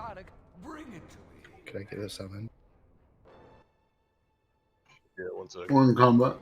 exotic, bring it to me. Can I get a summon? Yeah, 1 second. We're in combat.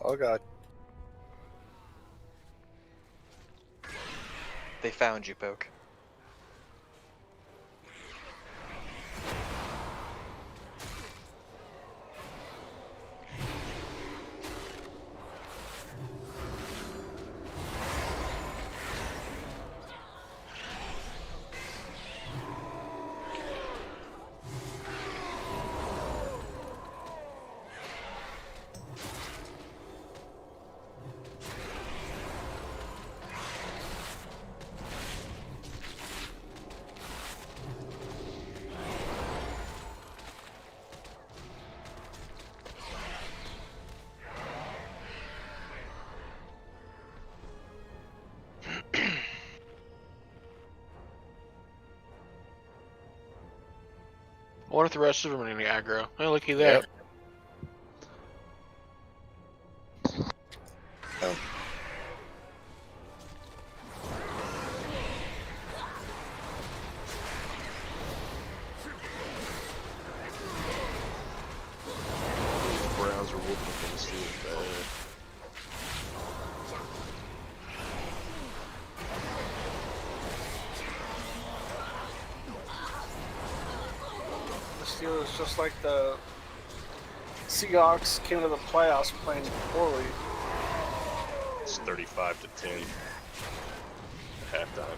Oh god. They found you, Poke. I wonder if the rest of them are in the aggro. Oh, looky there. Yep. Oh. Browns are whooping against you. The Steelers, just like the Seahawks, came to the playoffs playing poorly. It's 35 to 10 at halftime.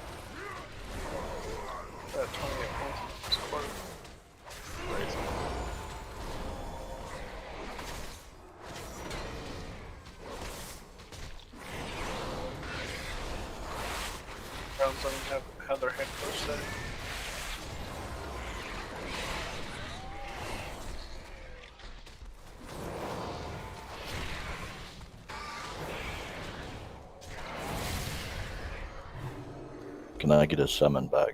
28 points this quarter. Crazy. Browns don't have their head coach there. Can I get a summon back?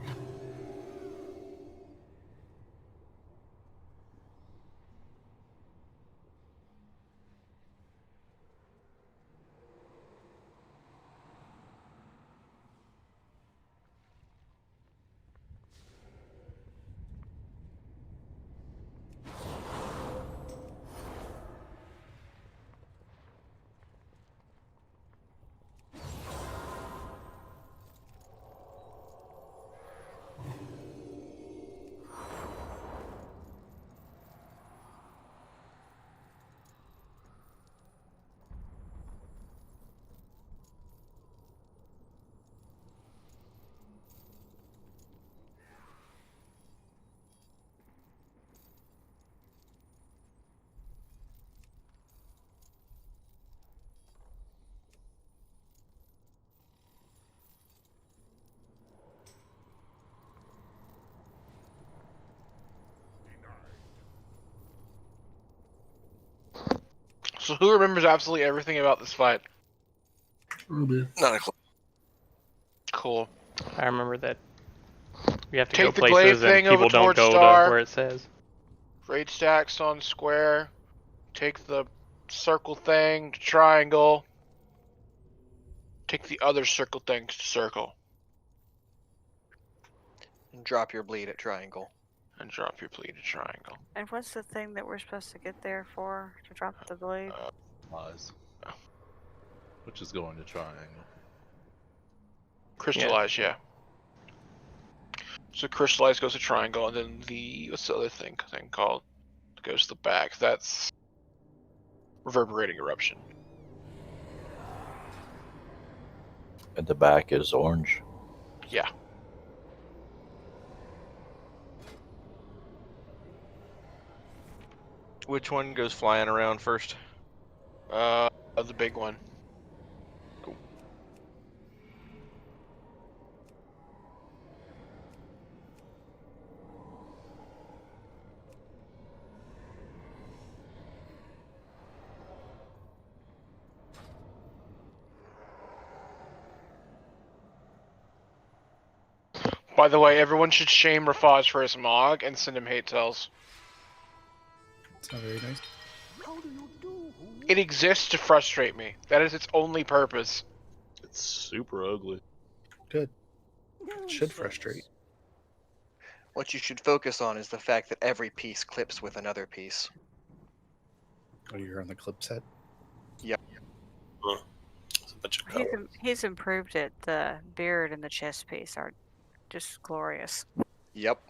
So who remembers absolutely everything about this fight? Ruby. Not a clue. Cool. I remember that we have to Take go the glaive places and thing over people don't towards go Star. to where it says. Raid stacks on square. Take the circle thing to triangle. Take the other circle thing to circle. And drop your bleed at triangle. And drop your bleed to triangle. And what's the thing that we're supposed to get there for to drop the blade? Lies. Which is going to triangle. Crystallize, yeah. So crystallize goes to triangle, and then the what's the other thing called? Goes to the back. That's reverberating eruption. And the back is orange. Yeah. Which one goes flying around first? The big one. Cool. By the way, everyone should shame Rafaj for his mog and send him hate tells. It's not very nice. It exists to frustrate me. That is its only purpose. It's super ugly. Good. It should frustrate. What you should focus on is the fact that every piece clips with another piece. Oh, you're on the clip set? It's a bunch of He's improved it. The beard and the chest piece are just glorious. Yep.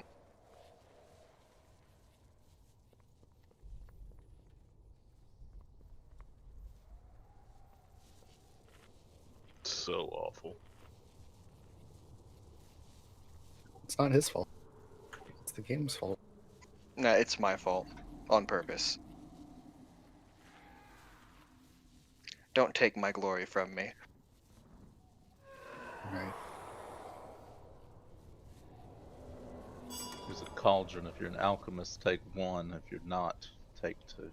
So awful. It's not his fault. It's the game's fault. Nah, it's my fault. On purpose. Don't take my glory from me. Right. There's a cauldron. If you're an alchemist, take 1. If you're not, take 2.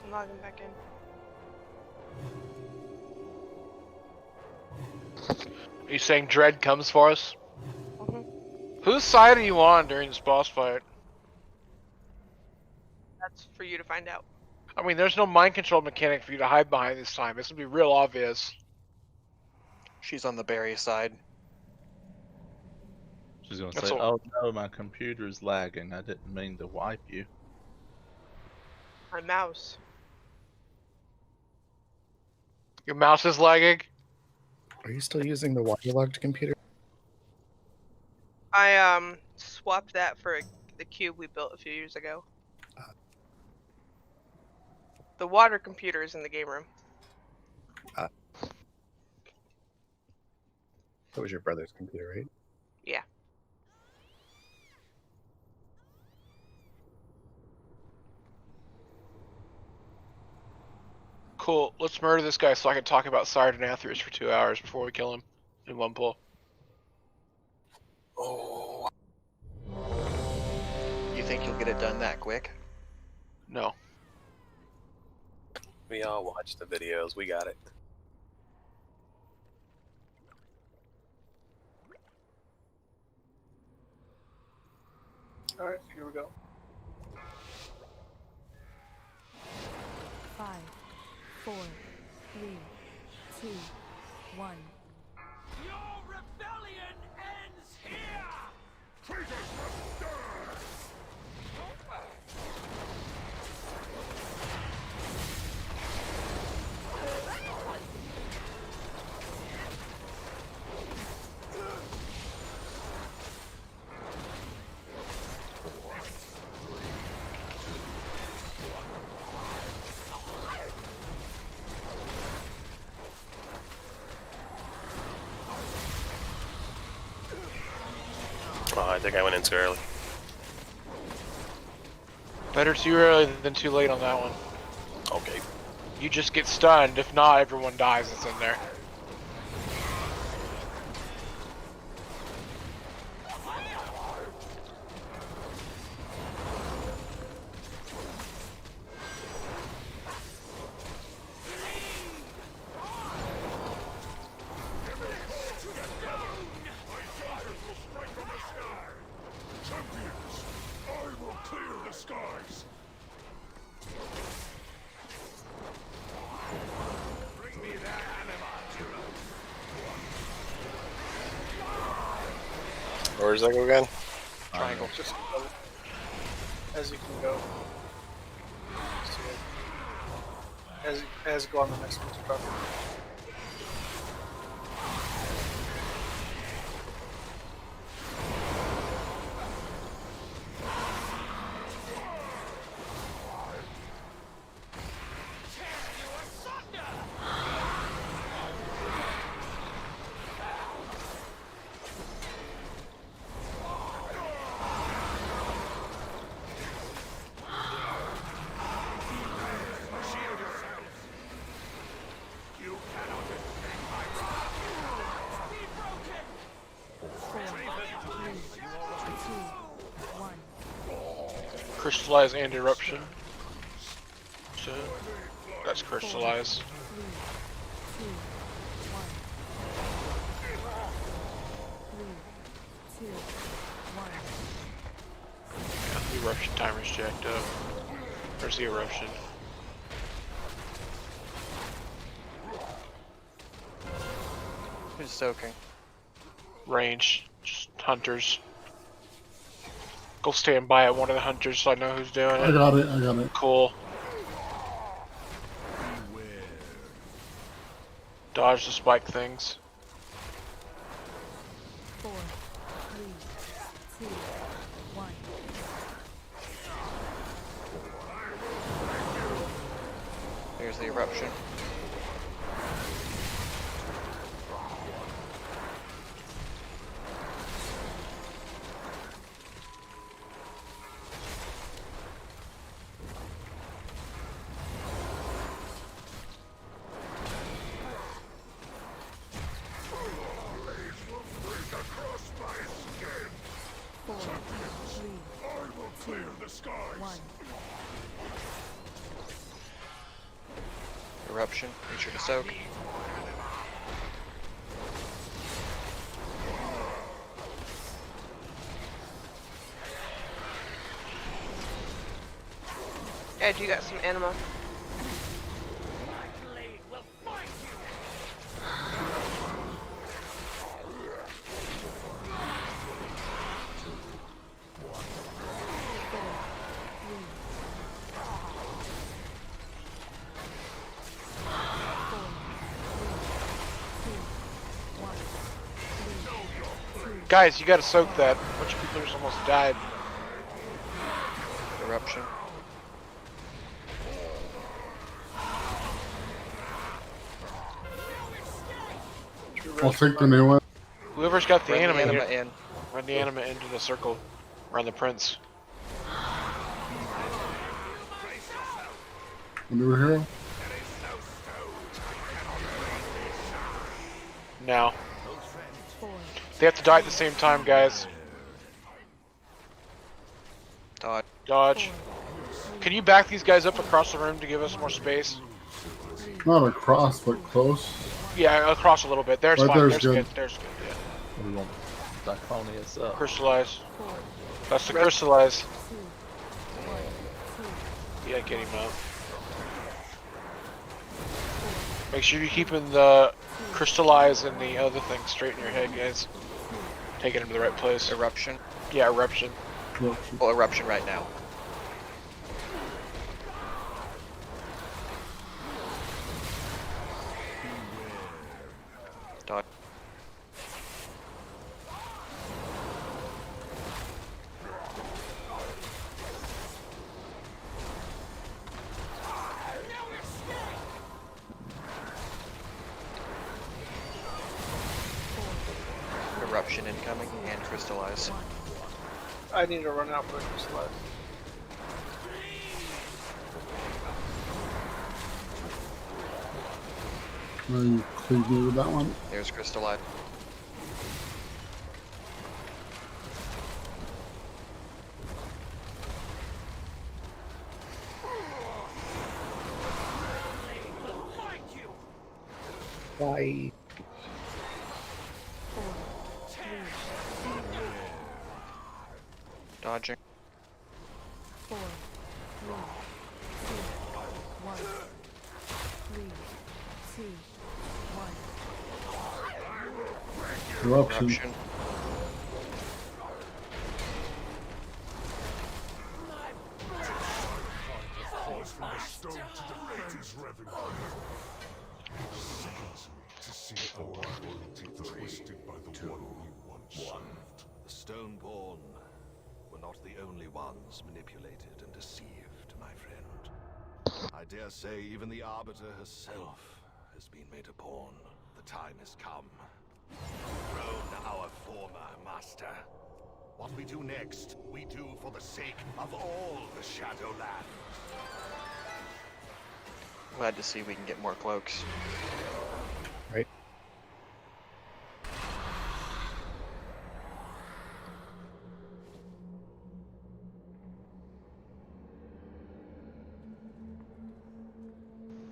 I'm logging back in. Are you saying Dread comes for us? Mhm. Whose side are you on during this boss fight? That's for you to find out. I mean, there's no mind control mechanic for you to hide behind this time. It's gonna be real obvious. She's on the berry side. She's gonna That's say, all. "Oh no, my computer's lagging. I didn't mean to wipe you." My mouse. Your mouse is lagging? Are you still using the waterlogged computer? I swapped that for the cube we built a few years ago. The water computer is in the game room. That was your brother's computer, right? Yeah. Cool. Let's murder this guy so I can talk about Sire Nathria for 2 hours before we kill him in one pull. Oh. You think you'll get it done that quick? No. We all watch the videos. We got it. Alright, here we go. 5, 4, 3, 2, 1. Your rebellion ends here! Traitors must die! Oh, I think I went in too early. Better too early than too late on that one. Okay. You just get stunned. If not, everyone dies that's in there. Where does that go again? Triangle. Just go as you can go. See it. As you go on the next one. Crystallize and eruption. So that's crystallize. 3, 2, 1. 3, 2, 1. Yeah, the eruption timer's jacked up. Where's the eruption? Who's soaking? Range. Just hunters. Go stand by at one of the hunters so I know who's doing it. I got it. Cool. Dodge the spike things. 4, 3, 2, 1. There's the eruption. Eruption, make sure to soak. Ed, you got some anima. Guys, you gotta soak that. A bunch of people just almost died. Eruption. I'll take the new one. Whoever's got the Bring anima, the anima here, in. run the anima into the circle around the prince. A new hero. Now. They have to die at the same time, guys. Dodge. Dodge. Can you back these guys up across the room to give us more space? Not across, but close. Yeah, across a little bit. There's Right fine. there's There's good. good. There's good. Yeah. We want Diphonius up. Crystallize. That's the crystallize. 2, 1, 2. Yeah, get him out. Make sure you're keeping the crystallize and the other thing straight in your head, guys. Taking him to the right place. Eruption. Yeah, eruption. Well, eruption right now. Dodge. Eruption incoming and crystallize. I need to run out for this slide. You cleave me with that one. There's Crystallite. Why? 4, 3, Dodging. 4, 3, 2, 1. 3, 2, 1. Eruption. Eruption. The Stoneborn were not the only ones manipulated and deceived, my friend. I dare say even the Arbiter herself has been made a pawn. The time has come. Throne our former master. What we do next, we do for the sake of all the Shadowlands. Glad to see we can get more cloaks. Right.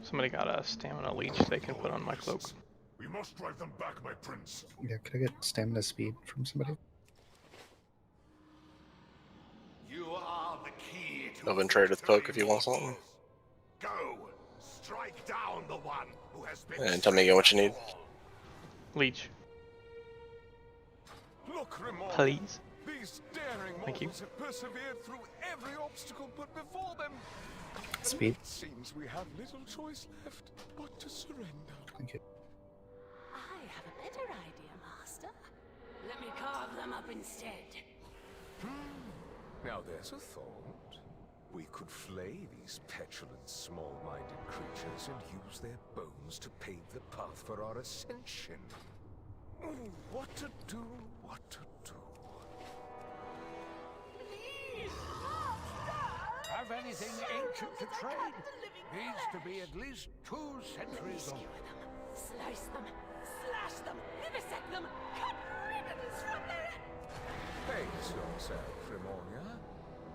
Somebody got a stamina leech they can put on my cloak. We must drive them back, my prince. Yeah, could I get stamina speed from somebody? You are the key to I've been traded with poke if you want something. Go! Strike down the one who has been. And tell me again what you need. Leech, Look, Remor. please. These daring Thank you. mortals have persevered through every obstacle put before them. Speed. It seems we have little choice left but to surrender. Thank you. I have a better idea, Master. Let me carve them up instead. Now there's a thought. We could flay these petulant, small-minded creatures and use their bones to pave the path for our ascension. What to do, what to do. Have anything ancient to trade? Needs to be at least 2 centuries old. Slice them, slash them, vivisect them, cut ribbons from their... Pace yourself, Remonia.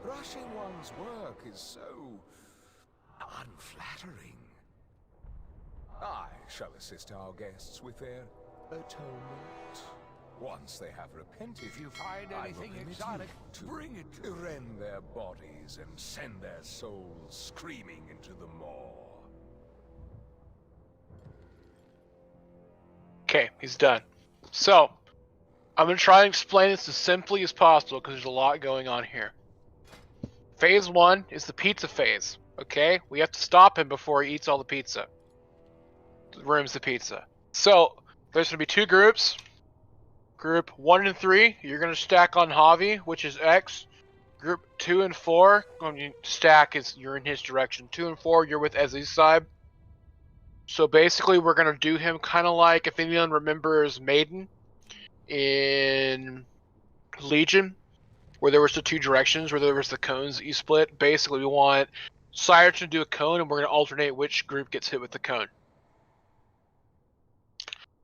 Rushing one's work is so unflattering. I shall assist our guests with their atonement. Once they have repented, If you find I will anything permit exotic, you to bring it to me. rend their bodies and send their souls screaming into the maw. Okay, he's done. So, I'm going to try and explain this as simply as possible because there's a lot going on here. Phase 1 is the pizza phase, okay? We have to stop him before he eats all the pizza. Ruins the pizza. So, there's going to be 2 groups. Group 1 and 3, you're going to stack on Javi, which is X. Group 2 and 4, when you stack is you're in his direction. 2 and 4, you're with Ezzy's side. So basically, we're going to do him kind of like, if anyone remembers Maiden in Legion, where there was the 2 directions, where there was the cones that you split. Basically, we want Sire to do a cone, and we're going to alternate which group gets hit with the cone.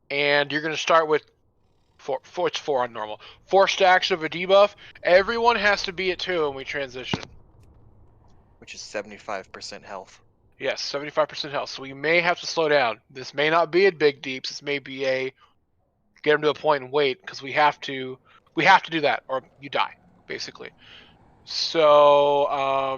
And you're going to start with it's 4 on normal. 4 stacks of a debuff. Everyone has to be at 2 when we transition. Which is 75% health. Yes, 75% health. So we may have to slow down. This may not be a big deeps. This may be a get him to a point and wait, because we have to do that or you die, basically. So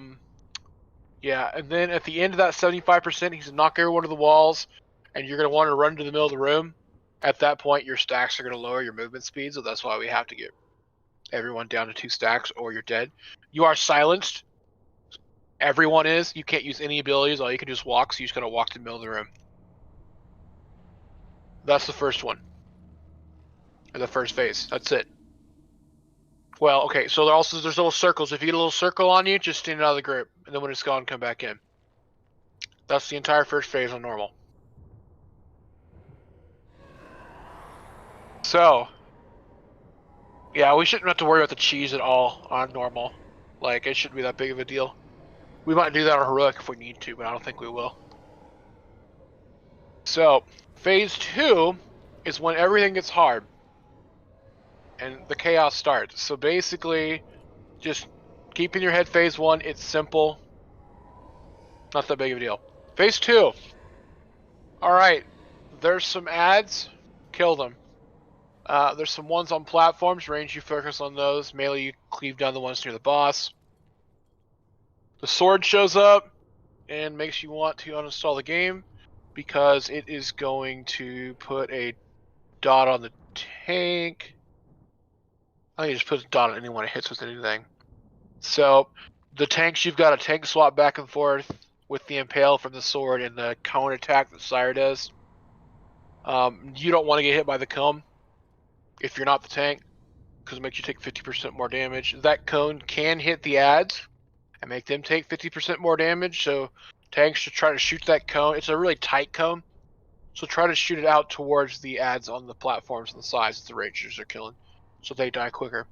yeah, and then at the end of that 75%, he's gonna knock everyone to the walls, and you're gonna want to run to the middle of the room. At that point, your stacks are gonna lower your movement speed, so that's why we have to get everyone down to 2 stacks, or you're dead. You are silenced. Everyone is. You can't use any abilities. All you can do is walk, so you're just gonna walk to the middle of the room. That's the first one. Or the first phase. That's it. Well, okay, so there's little circles. If you get a little circle on you, just stand out of the group. And then when it's gone, come back in. That's the entire first phase on normal. So, Yeah, we shouldn't have to worry about the cheese at all on normal. Like, it shouldn't be that big of a deal. We might do that on heroic if we need to, but I don't think we will. So, phase 2 is when everything gets hard. And the chaos starts. So basically, just keep in your head phase 1, it's simple. Not that big of a deal. Phase 2. Alright, there's some ads. Kill them. There's some ones on platforms. Range, you focus on those. Melee, you cleave down the ones near the boss. The sword shows up and makes you want to uninstall the game because it is going to put a dot on the tank. I think it just puts a dot on anyone it hits with anything. So the tanks, you've got a tank swap back and forth with the impale from the sword and the cone attack that Sire does. You don't want to get hit by the cone if you're not the tank, because it makes you take 50% more damage. That cone can hit the ads and make them take 50% more damage, so tanks should try to shoot that cone. It's a really tight cone, so try to shoot it out towards the ads on the platforms and the sides that the rangers are killing, so they die quicker.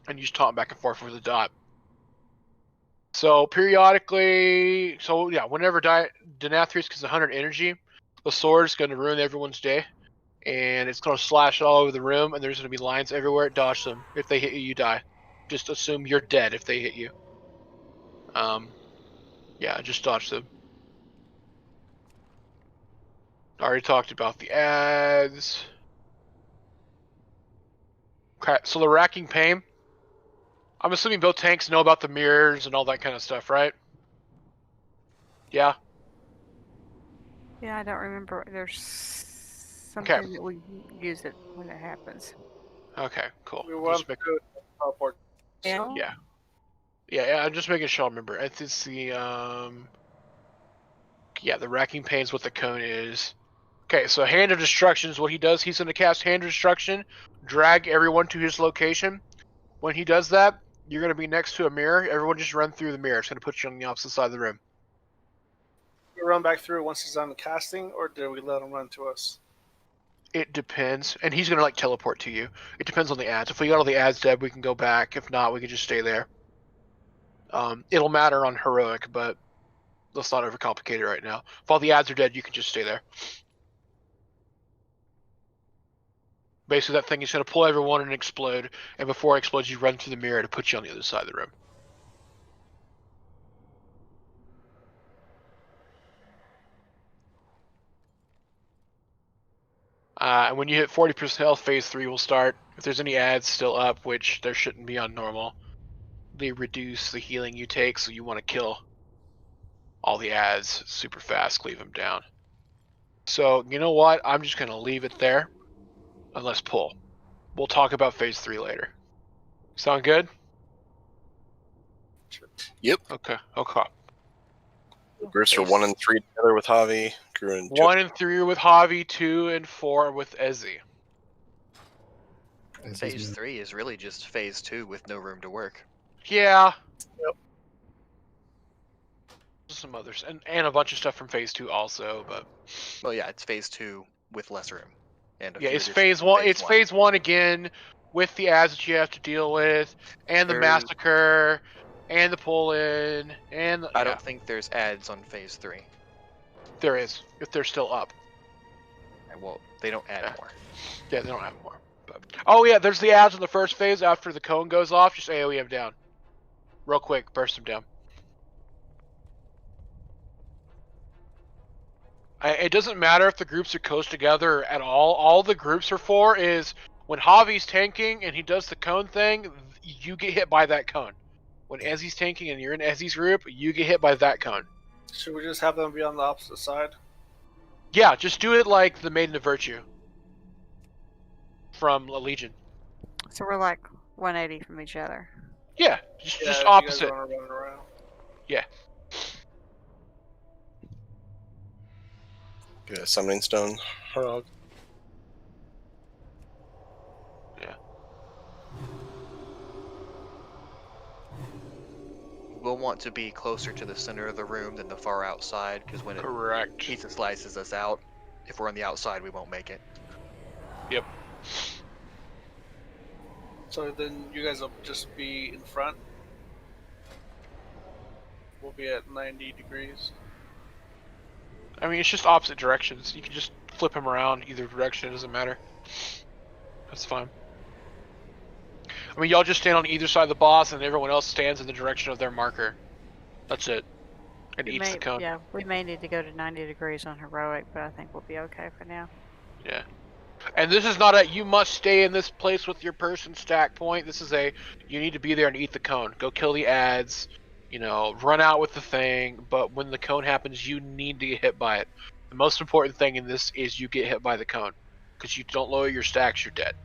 And use taunt back and forth with the dot. So periodically, whenever Denathrius gets 100 energy, the sword is going to ruin everyone's day, and it's going to slash all over the room, and there's going to be lines everywhere. Dodge them. If they hit you, you die. Just assume you're dead if they hit you. Yeah, just dodge them. Already talked about the ads. Okay, so the racking pain. I'm assuming both tanks know about the mirrors and all that kind of stuff, right? Yeah. Yeah, I don't remember. There's something that we use it when it happens. Okay, cool. We want to teleport. Yeah. Yeah, I'm just making sure I remember. It's the the racking pain's what the cone is. Okay, so Hand of Destruction is what he does. He's going to cast Hand of Destruction, drag everyone to his location. When he does that, you're going to be next to a mirror. Everyone just run through the mirror. It's going to put you on the opposite side of the room. We run back through once he's done the casting, or do we let him run to us? It depends. And he's going to teleport to you. It depends on the ads. If we got all the ads dead, we can go back. If not, we can just stay there. It'll matter on heroic, but let's not overcomplicate it right now. If all the ads are dead, you can just stay there. Basically, that thing is going to pull everyone and explode, and before it explodes, you run through the mirror to put you on the other side of the room. And when you hit 40% health, phase 3 will start. If there's any ads still up, which there shouldn't be on normal, they reduce the healing you take, so you want to kill all the ads super fast, cleave them down. So, you know what? I'm just going to leave it there, and let's pull. We'll talk about phase 3 later. Sound good? Yep. Okay. Groups are 1 and 3 together with Javi. 1 and 3 with Javi, 2 and 4 with Ezzy. Phase 3 is really just phase 2 with no room to work. Yeah. Yep. Some others, and a bunch of stuff from phase 2 also, but. Well, yeah, it's phase 2 with less room. And it's phase 1. It's phase 1 again, with the ads that you have to deal with, and the massacre, and the pull-in, and I don't think there's ads on phase 3. There is, if they're still up. Well, they don't add more. Yeah, they don't have more. But... Oh yeah, there's the ads in the first phase after the cone goes off. Just AoE them down, real quick. Burst them down. It doesn't matter if the groups are close together at all. All the groups are for is when Javi's tanking and he does the cone thing, you get hit by that cone. When Ezzy's tanking and you're in Ezzy's group, you get hit by that cone. Should we just have them be on the opposite side? Yeah, just do it like the Maiden of Virtue from Legion. So we're like 180 from each other. Yeah, just opposite. You guys wanna run around. Yeah. Get a summoning stone, Harog. Yeah. We'll want to be closer to the center of the room than the far outside, because when it pizza slices us out, if we're on the outside, we won't make it. Yep. So then you guys will just be in front. We'll be at 90 degrees. I mean, it's just opposite directions. You can just flip him around either direction. It doesn't matter. That's fine. I mean, y'all just stand on either side of the boss, and everyone else stands in the direction of their marker. That's it. And eats the cone. Yeah, we may need to go to 90 degrees on heroic, but I think we'll be okay for now. Yeah. And this is not a you must stay in this place with your person stack point. This is a you need to be there and eat the cone. Go kill the ads, you know, run out with the thing, but when the cone happens, you need to get hit by it. The most important thing in this is you get hit by the cone. Because you don't lower your stacks, you're dead.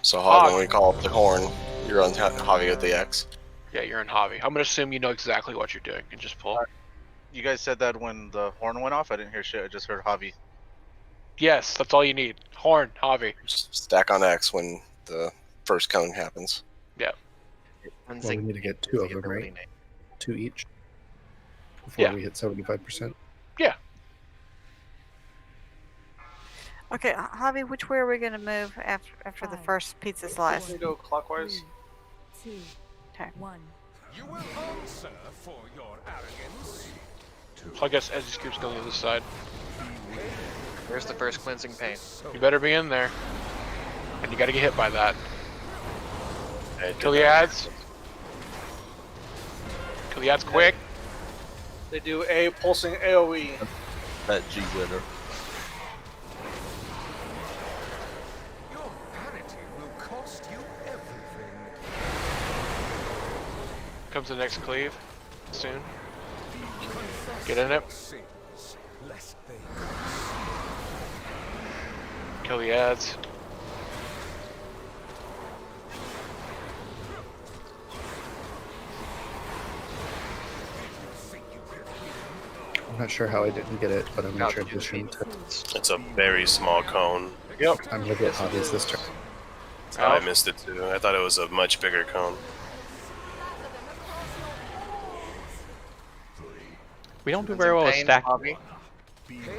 So Javi, when we call up the horn, you're on Javi with the X. Yeah, you're in Javi. I'm gonna assume you know exactly what you're doing and just pull. You guys said that when the horn went off? I didn't hear shit, I just heard Javi. Yes, that's all you need. Horn, Javi. Stack on X when the first cone happens. Yeah. Well, we need to get 2 of them, right? 2 each. Before we hit 75%. Yeah. Okay, Javi, which way are we going to move after the first pizza slice? We go clockwise. 2, Okay. 1. You will answer for your arrogance. So I guess Ezzy's group's going to the other side. Where's the first cleansing pain? You better be in there. And you gotta get hit by that. Kill the ads. Kill the ads quick. They do a pulsing AoE. That G winner. Your vanity will cost you everything. Comes the next cleave. Soon. Get in it. Lest they Kill the ads. I'm not sure how I didn't get it, but I'm going to transition to... It's a very small cone. Yep. I'm going to get Javi's this turn. I missed it too. I thought it was a much bigger cone. We don't do very well with stack. cleanses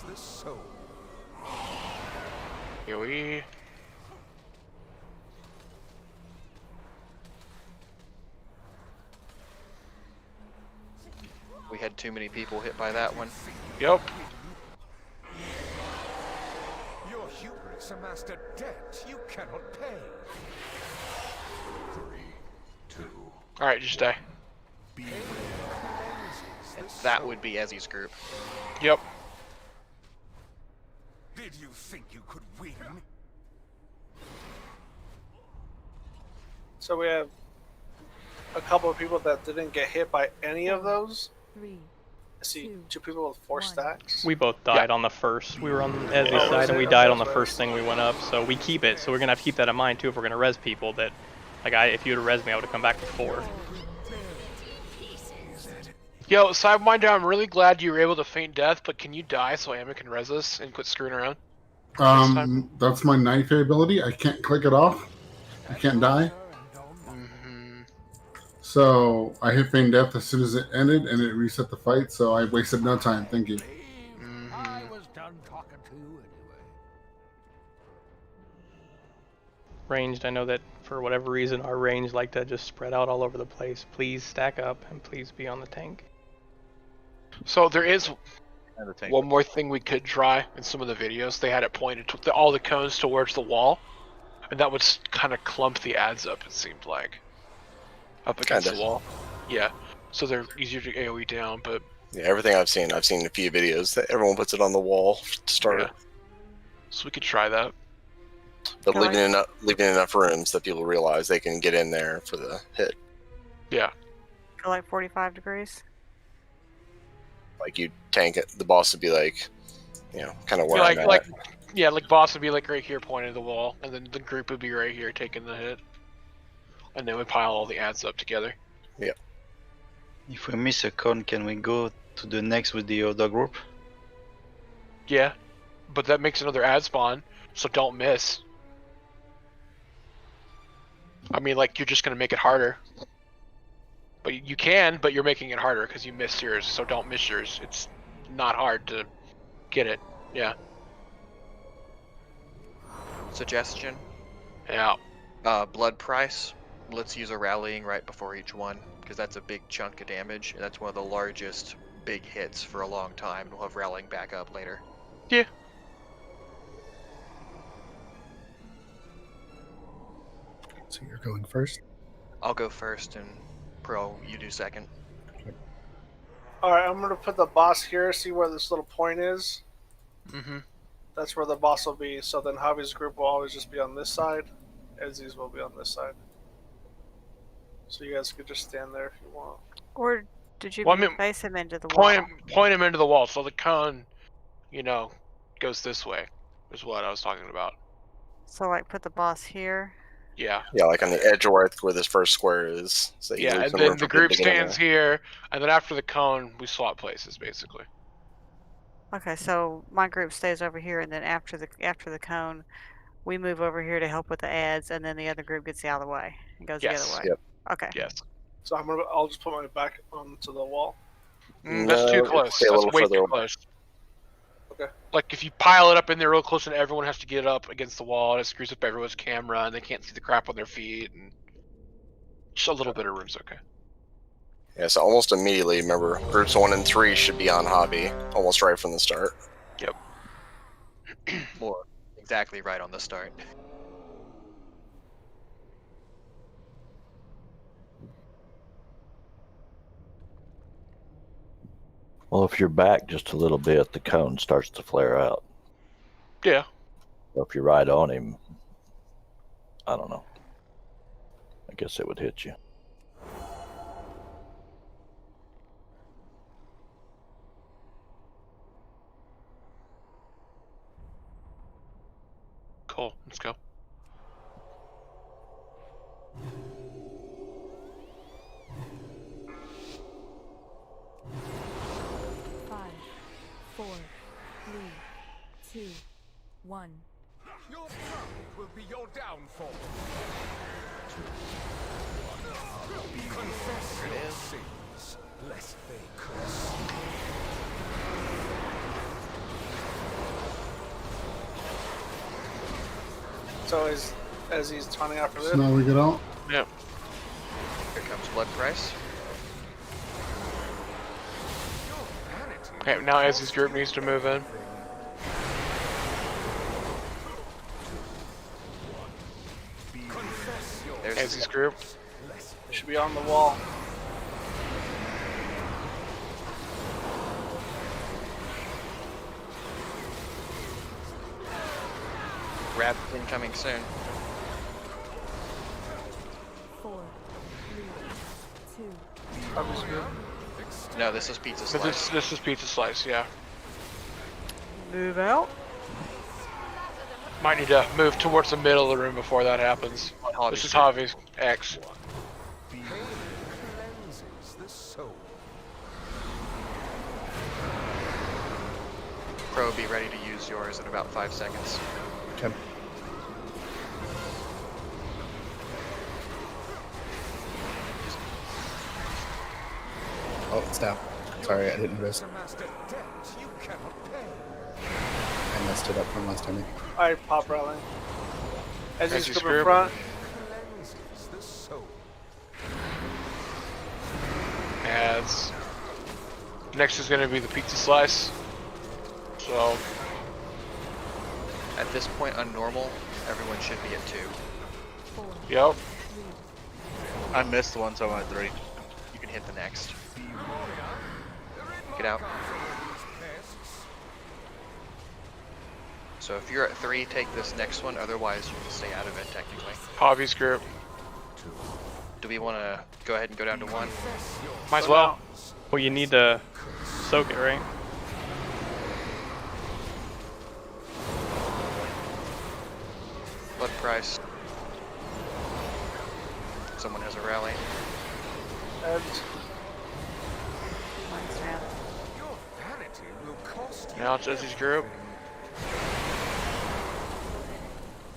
the soul. Here we. We had too many people hit by that one. Yep. Your hubris amassed a debt you cannot pay. Alright, just die. And that would be Ezzy's group. Yep. Did you think you could win? So we have a couple of people that didn't get hit by any of those. 3. I see 2 people with 4 stacks. We both died on the first. We were on Ezzy's side and we died on the first thing we went up. So we keep it. So we're going to have to keep that in mind too if we're going to res people. That, like, if you would have res me, I would have come back with 4. Yo, Cyberminder, I'm really glad you were able to feint death, but can you die so Emma can res us and quit screwing around? That's my knife ability. I can't click it off. I can't die. So I hit feign death as soon as it ended, and it reset the fight. So I wasted no time. Thank you. I was done talking to you anyway. Ranged, I know that for whatever reason our range like to just spread out all over the place. Please stack up and please be on the tank. So there is one more thing we could try in some of the videos. They had it pointed to all the cones towards the wall, and that would kind of clump the ads up, it seemed like. Up against the wall. Yeah. So they're easier to AoE down, but... Yeah, everything I've seen a few videos that everyone puts it on the wall to start. Yeah. So we could try that. But leaving enough rooms that people realize they can get in there for the hit. Yeah. For like 45 degrees? Like you tank it, the boss would be like, you know, kind of where I'm at. Like boss would be like right here pointing to the wall, and then the group would be right here taking the hit. And then we pile all the ads up together. Yeah. If we miss a cone, can we go to the next with the other group? Yeah. But that makes another ad spawn, so don't miss. I mean, like, you're just going to make it harder. But you can, but you're making it harder because you missed yours, so don't miss yours. It's not hard to get it. Yeah. Suggestion. Yeah. Blood price. Let's use a rallying right before each one, because that's a big chunk of damage, and that's one of the largest big hits for a long time. We'll have rallying back up later. Yeah. So you're going first? I'll go first, and Pro, you do second. Alright, I'm gonna put the boss here, see where this little point is. Mm-hmm. That's where the boss will be, so then Javi's group will always just be on this side. Ezzy's will be on this side. So you guys could just stand there if you want. Or did you Well, I mean, face him into the wall? Point him into the wall, so the cone, goes this way. Is what I was talking about. So like put the boss here. Yeah. Yeah, like on the edge where this first square is. So you Yeah, leave and some room then for the people group to get in stands there. here, and then after the cone, we swap places, basically. Okay, so my group stays over here, and then after the cone, we move over here to help with the ads, and then the other group gets out of the way and goes the other way. Yep. Okay. Yes. So I'll just put my back onto the wall. That's too close. Stay a That's little way further too away. close. Okay. Like if you pile it up in there real close, and everyone has to get up against the wall, and it screws up everyone's camera, and they can't see the crap on their feet, and just a little bit of room's okay. Yeah, so almost immediately, remember, groups 1 and 3 should be on Hobby, almost right from the start. Yep. More exactly right on the start. Well, if you're back just a little bit, the cone starts to flare out. Yeah. So if you're right on him, I don't know. I guess it would hit you. Cool. Let's go. Five, 4, 3, 2, 1. Your pride will be your downfall. Confess your sins, lest they curse. So as he's taunting after this. So now we get out. Yep. Here comes blood price. Okay, now Ezzy's group needs to move in. There's Ezzy's group. Should be on the wall. Grab incoming soon. 4, 3, 2. No, this is pizza slice. This is pizza slice, yeah. Move out. Might need to move towards the middle of the room before that happens. This is Javi's X. Cleanses the soul. Pro, be ready to use yours in about 5 seconds. Okay. Oh, it's down. Sorry, I didn't risk. Master debt you cannot pay. I messed it up from last time. Alright, pop rallying. Ezzy's Ezzy's group in group. front. Cleanses the soul. Ads. Next is going to be the pizza slice. So, At this point on normal, everyone should be at 2. yep. I missed one, so I'm at 3. You can hit the next. Get out. So if you're at 3, take this next one. Otherwise, you can stay out of it technically. Javi's group. Do we want to go ahead and go down to 1? Might as well. Well, you need to soak it, right? Blood price. Someone has a rally. And Your vanity will cost you. Now it's Ezzy's group.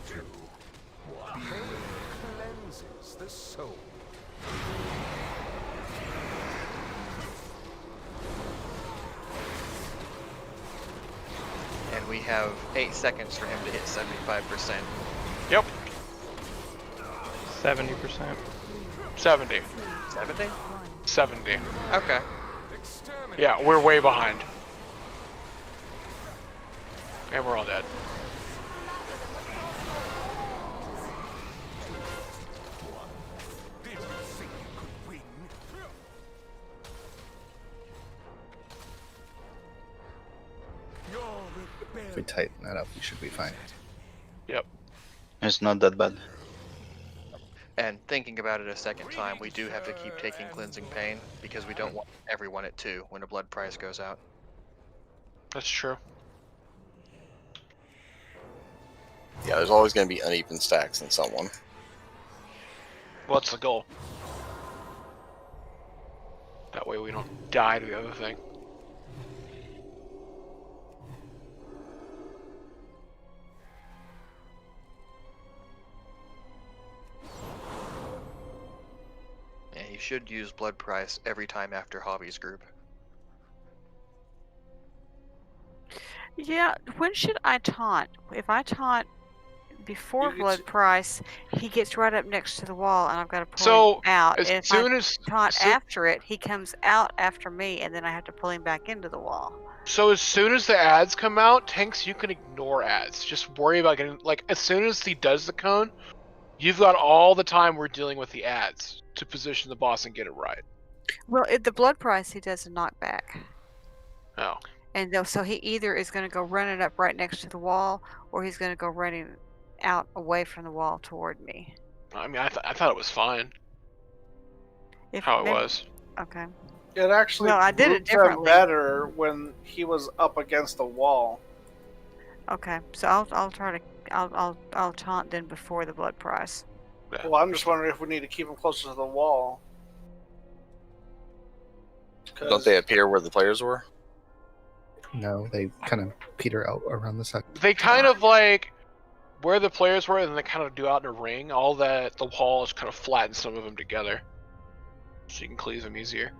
Pain cleanses the soul. we have 8 seconds for him to hit 75%. Yep. 70%. 70. 70? 70. Okay. Yeah, we're way behind. And we're all dead. If we tighten that up, we should be fine. Yep. It's not that bad. And thinking about it a second time, we do have to keep taking cleansing pain because we don't want everyone at 2 when a blood price goes out. That's true. Yeah, there's always going to be uneven stacks in someone. What's the goal? That way we don't die to the other thing. Yeah, you should use blood price every time after Hobby's group. Yeah, when should I taunt? If I taunt before blood price, he gets right up next to the wall, and I've got to pull him out. as And if soon I as taunt after it, he comes out after me, and then I have to pull him back into the wall. So as soon as the ads come out, tanks, you can ignore ads. Just worry about getting, like, as soon as he does the cone, you've got all the time we're dealing with the ads to position the boss and get it right. Well, the blood price, he does a knockback. Oh. And so he either is going to go running up right next to the wall, or he's going to go running out away from the wall toward me. I mean, I thought it was fine. If How it maybe- was. Okay. It actually Well, I did it grouped him differently. better when he was up against the wall. Okay, so I'll try to I'll taunt then before the blood price. Well, I'm just wondering if we need to keep him closer to the wall. Don't they appear where the players were? No, they kind of peter out around the side. They kind of like where the players were, and they kind of do out in a ring. All that the wall is kind of flatten some of them together, so you can cleave them easier.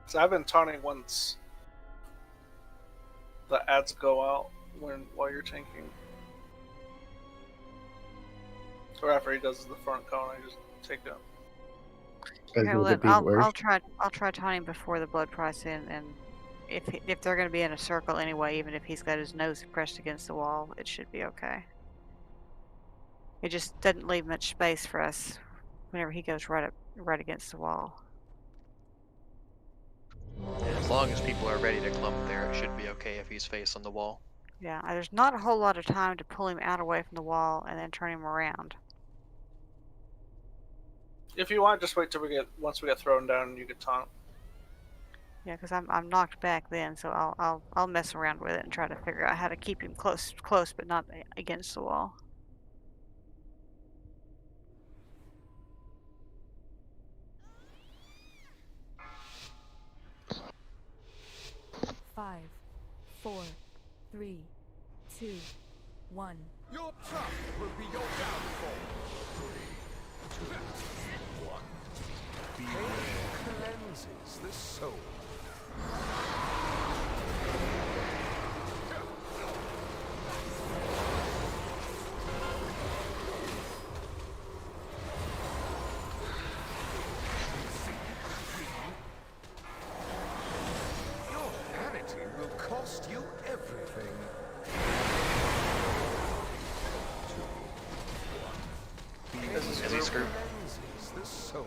So I've been taunting once the ads go out while you're tanking. Or after he does the front cone, I just take it. Okay, well, then I'll try taunting before the blood price in, and if they're going to be in a circle anyway, even if he's got his nose pressed against the wall, it should be okay. It just doesn't leave much space for us whenever he goes right against the wall. And as long as people are ready to clump there, it should be okay if he's face on the wall. Yeah, there's not a whole lot of time to pull him out away from the wall and then turn him around. If you want, just wait till once we get thrown down and you get taunt. Yeah, because I'm knocked back then, so I'll mess around with it and try to figure out how to keep him close, but not against the wall. Five, 4, 3, 2, 1. Your trap will be your downfall. 3, 2, 1. Pain cleanses the soul. Your vanity will cost you everything. 2, 1. This is easy screw. Cleanses the soul.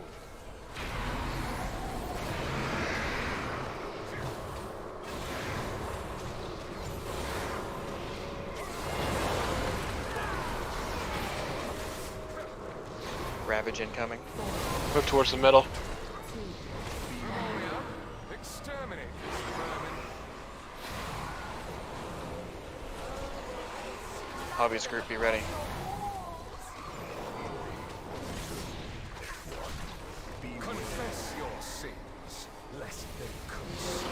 Ravage incoming. Move towards the middle. Exterminate this vermin. Hobby's group, be ready. Confess your sins, lest they consume.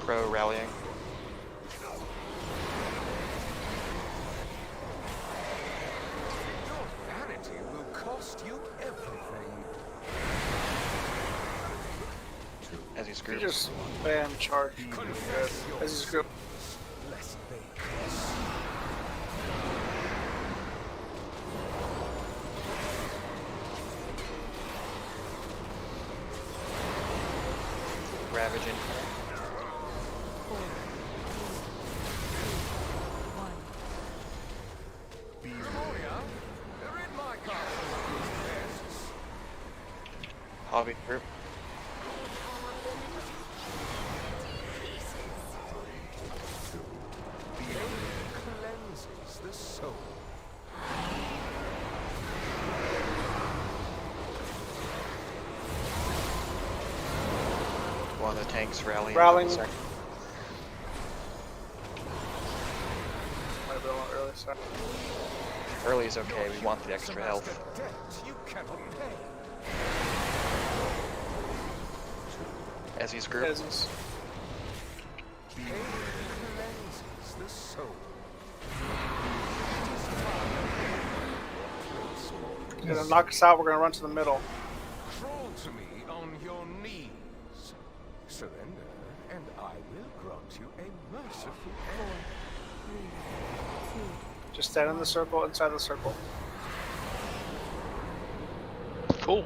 Pro rallying. Your vanity will cost As he's You grouped. just bam charge. Good. As he's grouped. Lest they curse. Ravaging. 4, 3, 2, 1. Memoria, rid my castle of these pests. Hobby group. Cleanses the soul. One of the tanks rallying. Rallying. Sorry. Might have been a little early, sorry. Early is okay, we want the extra health. Debt you cannot pay. As he's grouped. As he's Pain cleanses the soul. gonna knock us out. We're gonna run to the middle. Crawl to me on your knees. Surrender, and I will grant you a merciful end. 3, 2. Just stand in the circle, inside the circle. Cool.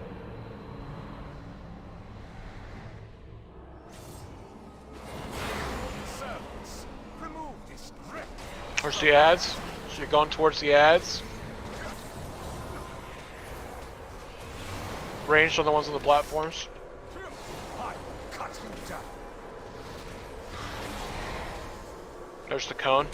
Servants, remove this dread. Where's the ads? So you're going towards the ads. Ranged on the ones on the platforms. I cut you down. There's the cone.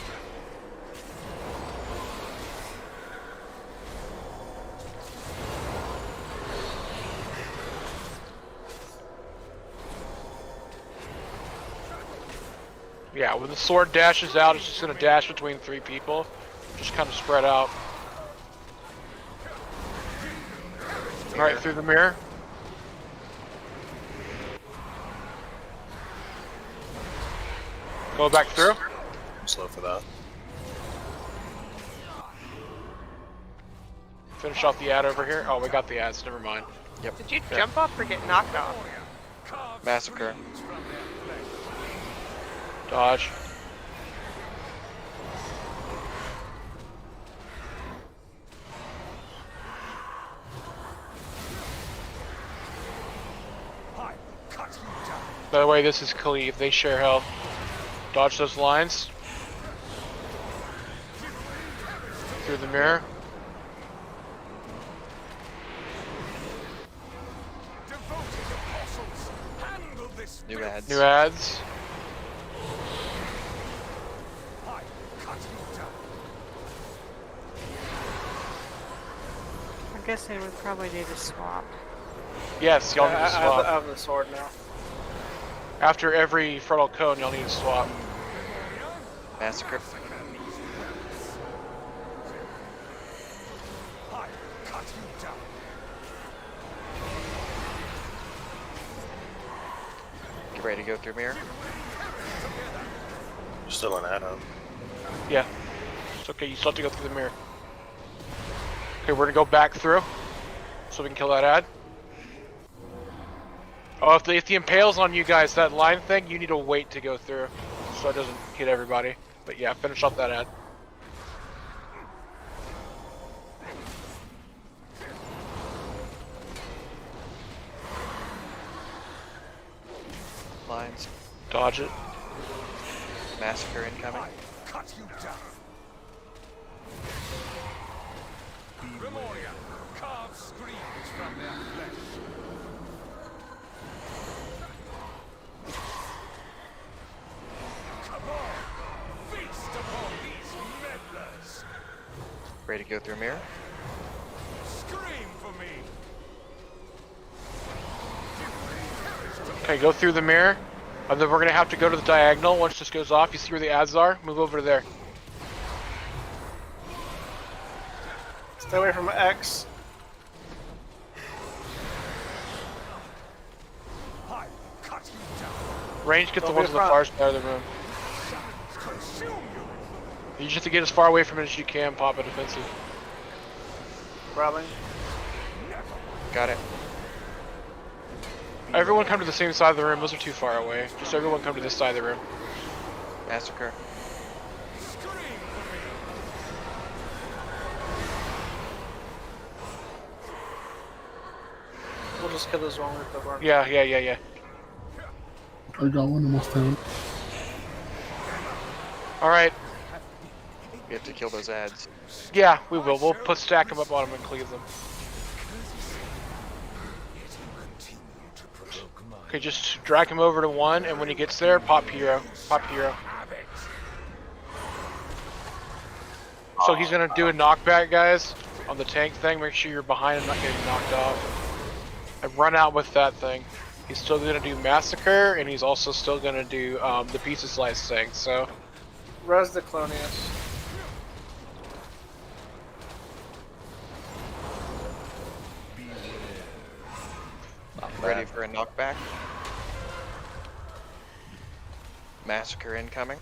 Yeah, when the sword dashes out, it's just gonna dash between 3 people. Just kind of spread out. Alright, through the mirror. Go back through. I'm slow for that. Finish off the ad over here. Oh, we got the ads, never mind. Yep. Did you jump off or get knocked off? Massacre. Dodge. I cut you down. By the way, this is Cleave. They share health. Dodge those lines. Through the mirror. Devoted apostles, handle this. New ads. New ads. I cut you down. I'm guessing we probably need to swap. Yes, y'all need to I swap. have the sword now. After every frontal cone, y'all need to swap. Massacre. I cut you down. Get ready to go through mirror. Still an add-on. Yeah. It's okay, you still have to go through the mirror. Okay, we're gonna go back through. So we can kill that ad. Oh, if the impale's on you guys, that line thing, you need to wait to go through. So it doesn't hit everybody. But yeah, finish off that ad. Lines. Dodge it. Massacre incoming. Cut you down. Memoria, carve screams from their flesh. Come on, feast upon these meddlers. Ready to go through mirror. Scream for me. Okay, go through the mirror. And then we're gonna have to go to the diagonal. Once this goes off, you see where the ads are? Move over to there. Stay away from X. I cut you down. Range, get the Don't ones be on the front. far side of the room. Consume you. You just have to get as far away from it as you can, pop a defensive. Rallying. Got it. Everyone come to the same side of the room. Those are too far away. Just everyone come to this side of the room. Massacre. We'll just kill this one with the burn. Yeah. I got one almost down. Alright. We have to kill those ads. Yeah, we will. We'll stack them up on them and cleave them. Okay, just drag him over to 1, and when he gets there, pop hero. Pop hero. So he's gonna do a knockback, guys, on the tank thing. Make sure you're behind him, not getting knocked off. And run out with that thing. He's still gonna do Massacre, and he's also still gonna do the Pizza Slice thing, so... Res the Clonius. Ready for a knockback. Massacre incoming.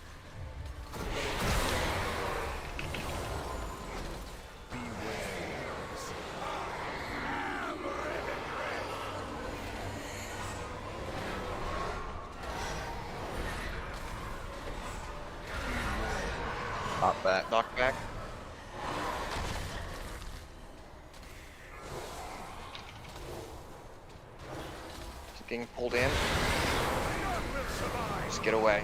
Knockback. Knockback. Getting pulled in. Just get away.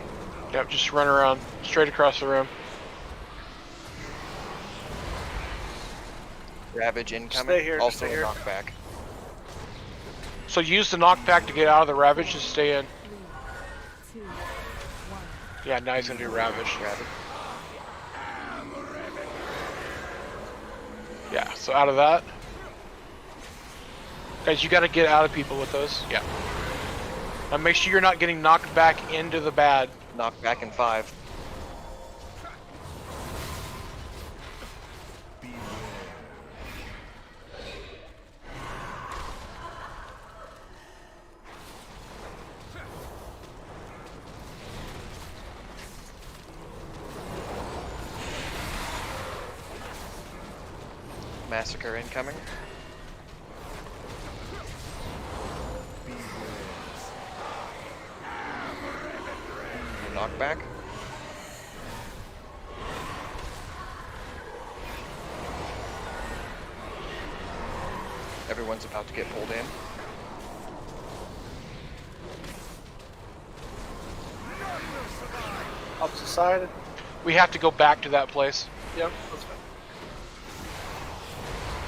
Yep, just run around, straight across the room. Ravage incoming. Stay here, also stay here. knockback. So use the knockback to get out of the Ravage, just stay in. 3, 2, 1. Yeah, now he's gonna do Ravage. Yeah, so out of that. Guys, you gotta get out of people with those. Yeah. Now make sure you're not getting knocked back into the bad. Knockback in 5. Massacre incoming. Knockback. Everyone's about to get pulled in. Opposite side. We have to go back to that place. Yep, that's fine.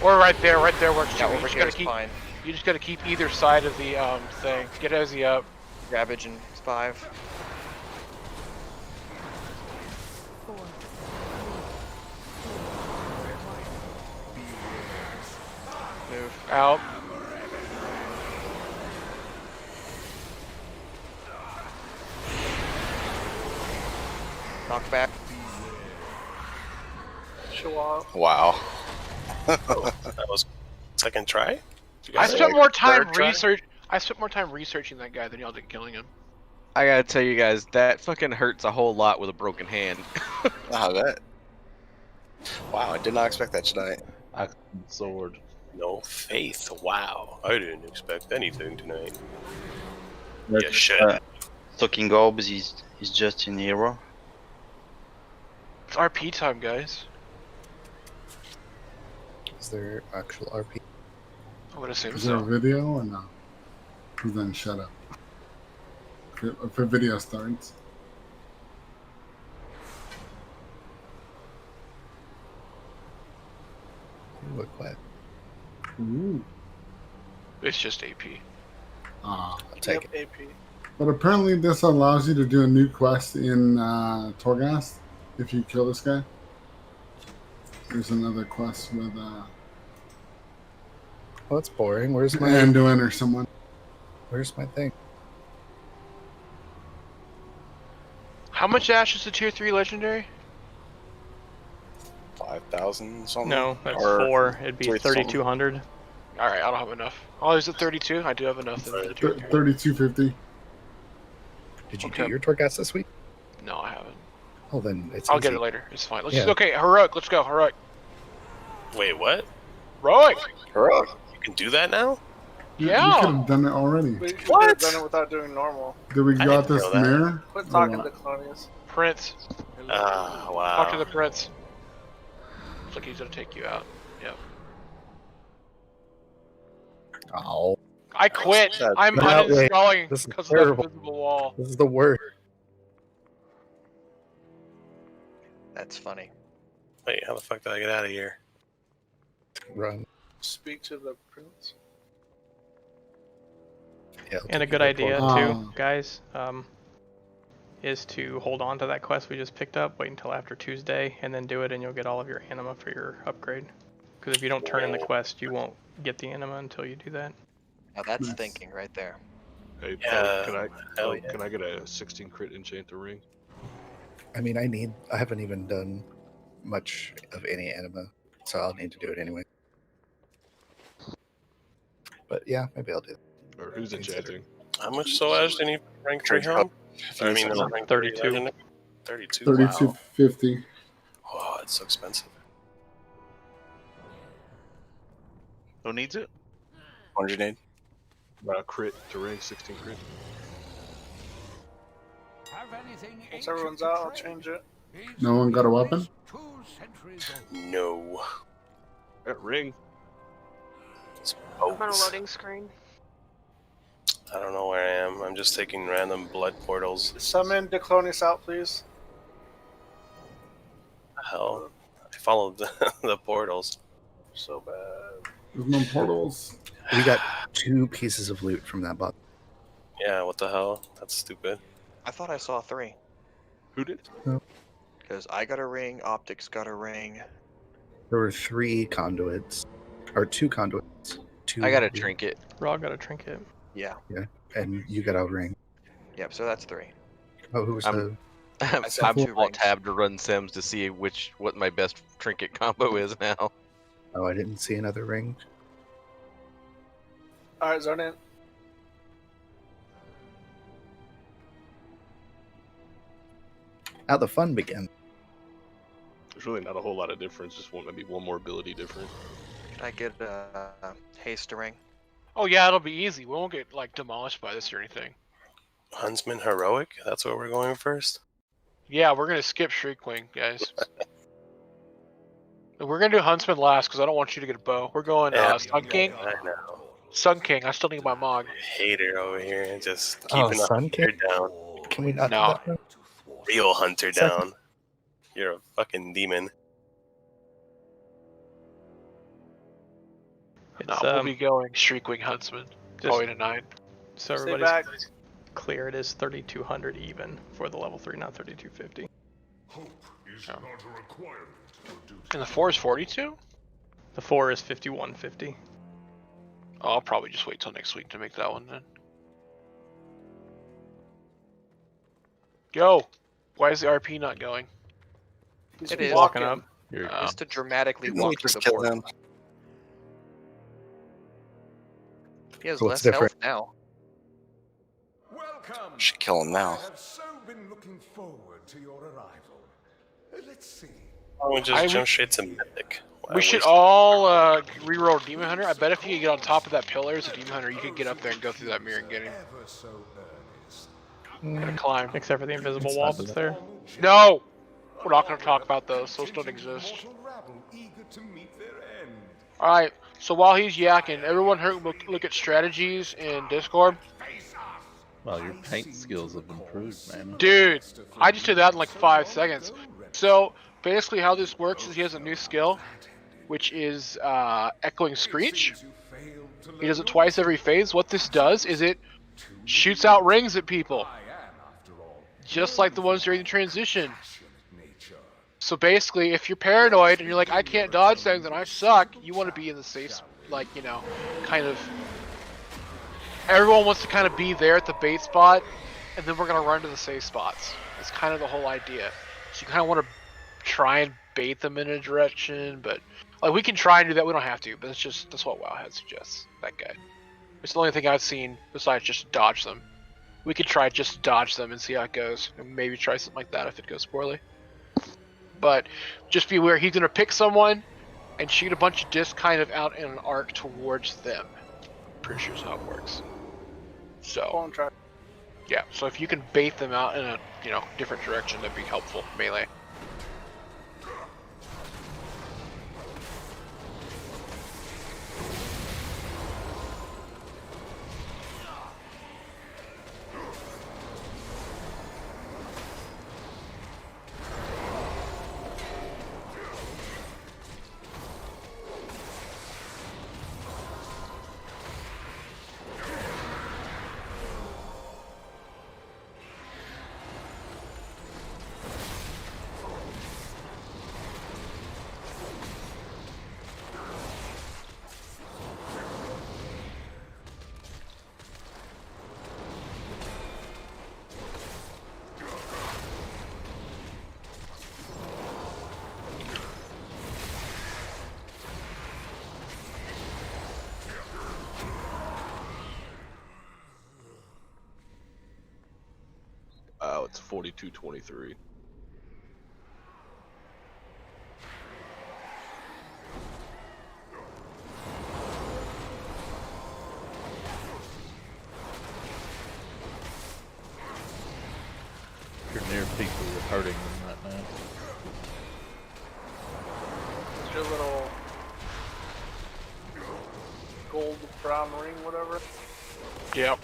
Or right there works too. Yeah, You over just here gotta is keep. fine. You just gotta keep either side of the thing. Get Ezzy up. Ravage in 5. 4, 3, 2, Move. Out. Knockback. Chihuahua. Wow. That was second try. I spent more time third try? I spent more time researching that guy than y'all did killing him. I gotta tell you guys, that fucking hurts a whole lot with a broken hand. I bet. Wow, I did not expect that tonight. Sword. No faith. Wow. I didn't expect anything tonight. Yeah, shit. Talking orbs is just in hero. It's RP time, guys. Is there actual RP? I would assume Is there a so. video or no? Then shut up. If a video starts. Look what? Ooh. It's just AP. Ah. I'll take Yep, AP. But apparently this allows you to do a new quest in Torghast if you kill this guy. There's another quest with Oh, it's boring. Where's my Anduin or someone. Where's my thing? How much Ash is the tier 3 legendary? 5,000 something? No, that's Or 4. It'd be 3,000. 3,200. Alright, I don't have enough. Oh, is it 32? I do have enough. Then for the tier 3. 3250. Did you Okay. do your Torghast this week? No, I haven't. Oh, then it's I'll easy. get it later. It's fine. Let's Yeah. just, okay, heroic. Let's go. Heroic. Wait, what? Heroic. Heroic. You can do that now? Yeah. could have done it already. We could have done it without doing normal. Did we I got didn't this know that. mirror? Quit Or talking what? to Clonius. Prince. Wow. Talk to the prince. Looks like he's gonna take you out. Yep. Oh. I quit. I'm No, wait. uninstalling This is because of that terrible. invisible wall. This is the worst. That's funny. Wait, how the fuck did I get out of here? Run. Speak to the prince. Yeah, And a good idea too, guys, is to hold on to that quest we just picked up, wait until after Tuesday, and then do it, and you'll get all of your anima for your upgrade. Because if you don't turn in the quest, you won't get the anima until you do that. Now that's thinking right there. Hey, Yeah, can I get a 16 crit enchant the ring? I mean, I haven't even done much of any anima, so I'll need to do it anyway. But yeah, maybe I'll do it. Or who's enchanting? How much soul ash do you need for rank 3 helm? I mean, rank 32. 32. 32.50. Oh, it's so expensive. Who needs it? 108. Crit to ring, 16 crit. Once everyone's out, I'll change it. No one got a weapon? No. That ring. I'm on a loading screen. I don't know where I am. I'm just taking random blood portals. Summon Clonius out, please. Hell, I followed the portals. So bad. There's no portals. We got 2 pieces of loot from that bot. Yeah, what the hell? That's stupid. I thought I saw 3. Who did? Because I got a ring, Optics got a ring. There were 3 conduits, or 2 conduits. 2 I got a trinket. Raw got a trinket. Yeah. Yeah, and you got a ring. Yep, so that's 3. Oh, who was the? I'm said 2 all rings. tab to run Sims to see what my best trinket combo is now. Oh, I didn't see another ring. Alright, zone in. How the fun began. There's really not a whole lot of difference. Just maybe one more ability different. Can I get haste ring? Oh yeah, it'll be easy. We won't get like demolished by this or anything. Huntsman Heroic? That's where we're going first? Yeah, we're gonna skip Shriekwing, guys. We're gonna do Huntsman last because I don't want you to get a bow. We're going Sun King. I know. Sun King. I still need my Mog. Hater over here, just Oh, keeping the Sun hunter King? down. Can we not No. do that? Real hunter Second. down. You're a fucking demon. No, we'll be going Shriekwing Huntsman. Probably to 9. So Stay everybody's back. clear. It is 3,200 even for the level 3, not 3,250. Hope is not a requirement for duty. And the 4 is 42? The 4 is 5150. Oh, I'll probably just wait till next week to make that one then. Go! Why is the RP not going? It is. Walking up. It's to dramatically Didn't we walk through just the kill portal. them? He has So less what's health now. Welcome. Should kill him now. I have so been looking forward to your arrival. Let's see. Why don't we just jump straight to Mythic? Why We should waste- all reroll Demon Hunter. I bet if you could get on top of that pillar as a Demon Hunter, you could get up there and go through that mirror and get him. Ever so earnest. Gotta climb. Except for the invisible wall that's there. No! We're not gonna talk about those. Those don't exist. Mortal rabble eager to meet their end. Alright, so while he's yakking, everyone look at strategies in Discord. Well, your paint skills have improved, man. Dude, I just did that in like 5 seconds. So basically how this works is he has a new skill, which is Echoing Screech. He does it twice every phase. What this does is it shoots out rings at people. Just like the ones during the transition. So basically, if you're paranoid and you're like, I can't dodge things and I suck, you want to be in the safe, like, you know, kind of... Everyone wants to kind of be there at the bait spot, and then we're going to run to the safe spots. It's kind of the whole idea. So you kind of want to try and bait them in a direction, but... Like, we can try and do that, we don't have to, but that's what Wowhead suggests, that guy. It's the only thing I've seen besides just dodge them. We could try just dodge them and see how it goes, and maybe try something like that if it goes poorly. But just be aware, he's going to pick someone and shoot a bunch of discs kind of out in an arc towards them. pretty sure is how it works. So Bone track. yeah, so if you can bait them out in a different direction, that'd be helpful melee. Oh, it's 42-23. You're near people, you're hurting them right now. It's your little gold brown ring, whatever. Yep.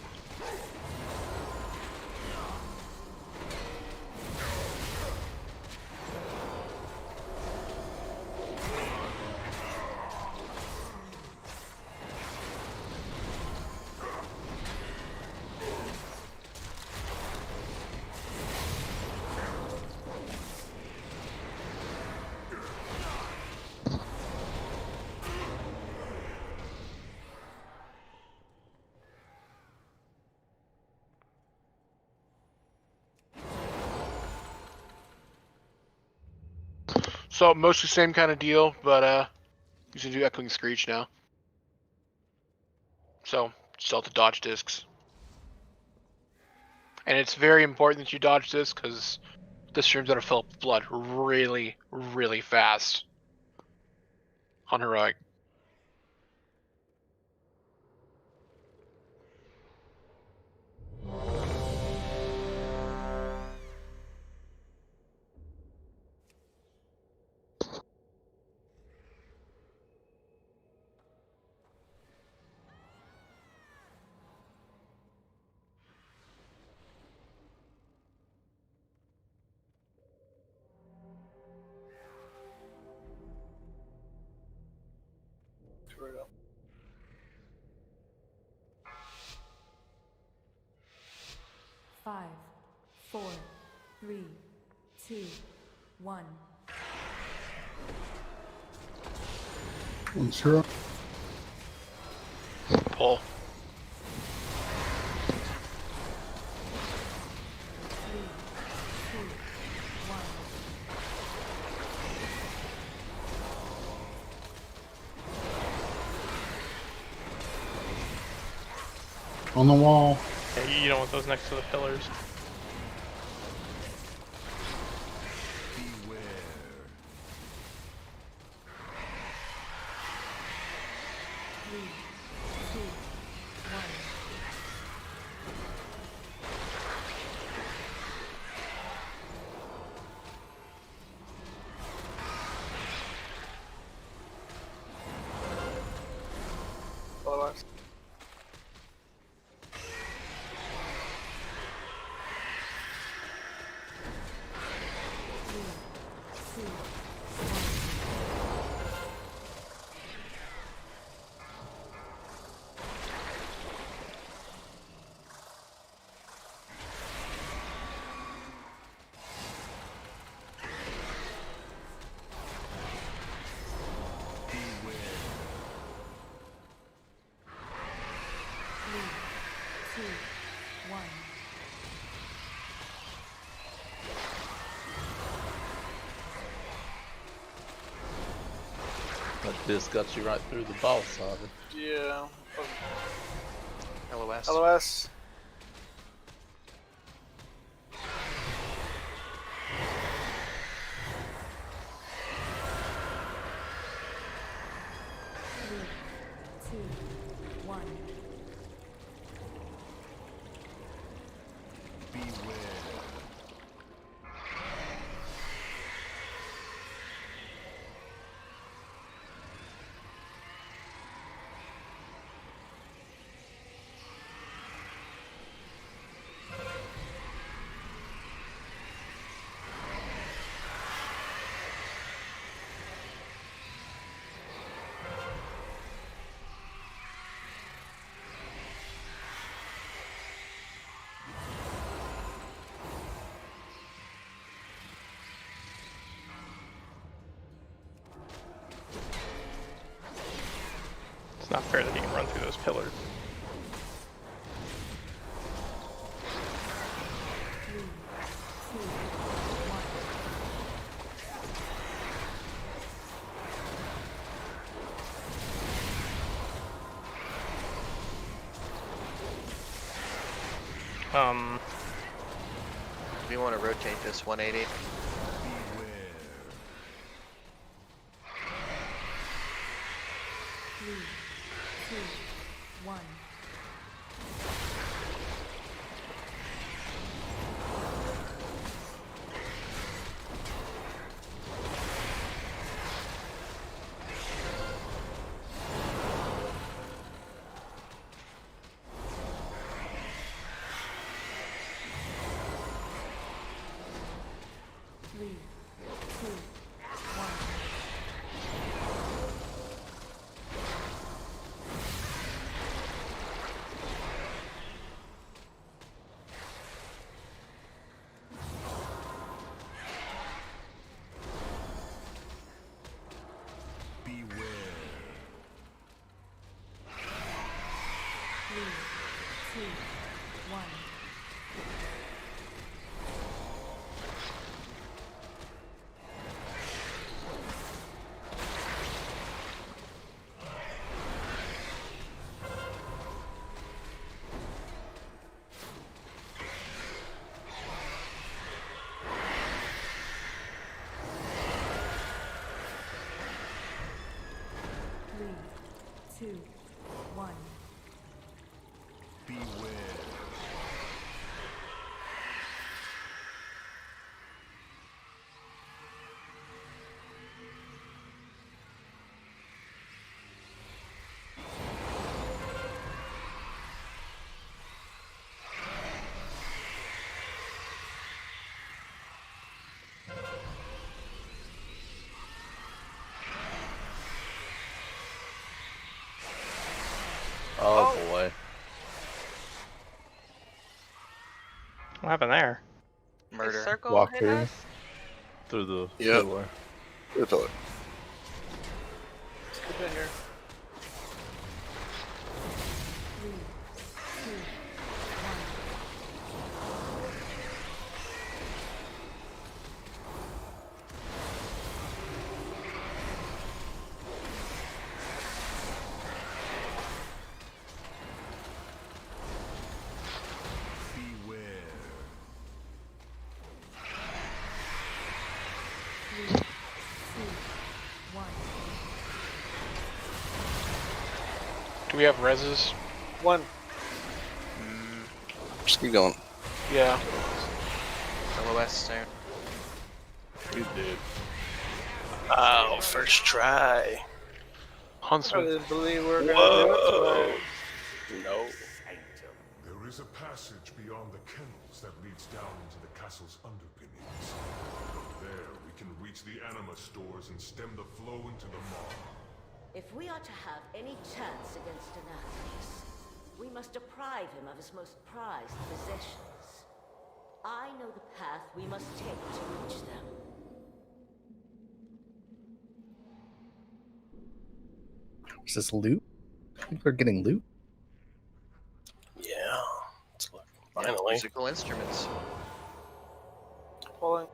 So mostly same kind of deal, but you can do Echoing Screech now. So still have to dodge discs. And it's very important that you dodge this because this stream's gonna fill up with blood really, really fast. On heroic. Here we go. Five, 4, 3, 2, 1. Sure. Pull. 3, 2, 1. On the wall. Yeah, you don't want those next to the pillars. Beware. Three, two, one. Otherwise. That disc got you right through the boss, Harvey. Yeah. LOS. LOS. Three, two, one. It's not fair that he can run through those pillars. 3, 2, 1. We want to rotate this 180. Three, two, 1. Three, two, 1. Beware. 3, 2, 1. Three, two, 1. Beware. Oh boy. What happened there? Murder. Circle Walk hit through. us? Through the Yep. pillar. The pillar. Skip in here. 3, 2, 1. Beware. 3, 2, 1. Do we have reses? 1. Just keep going. Yeah. LOS soon. You did. Oh, first try. I Huntsman. didn't believe we were gonna do it Whoa. tonight. No. There is a passage beyond the kennels that leads down into the castle's underpinnings. From there, we can reach the anima stores and stem the flow into the maw. If we are to have any chance against Nathria, we must deprive him of his most prized possessions. I know the path we must take to reach them. Is this loot? People are getting loot? Yeah. Let's look. Yeah, Finally. musical instruments. Pulling.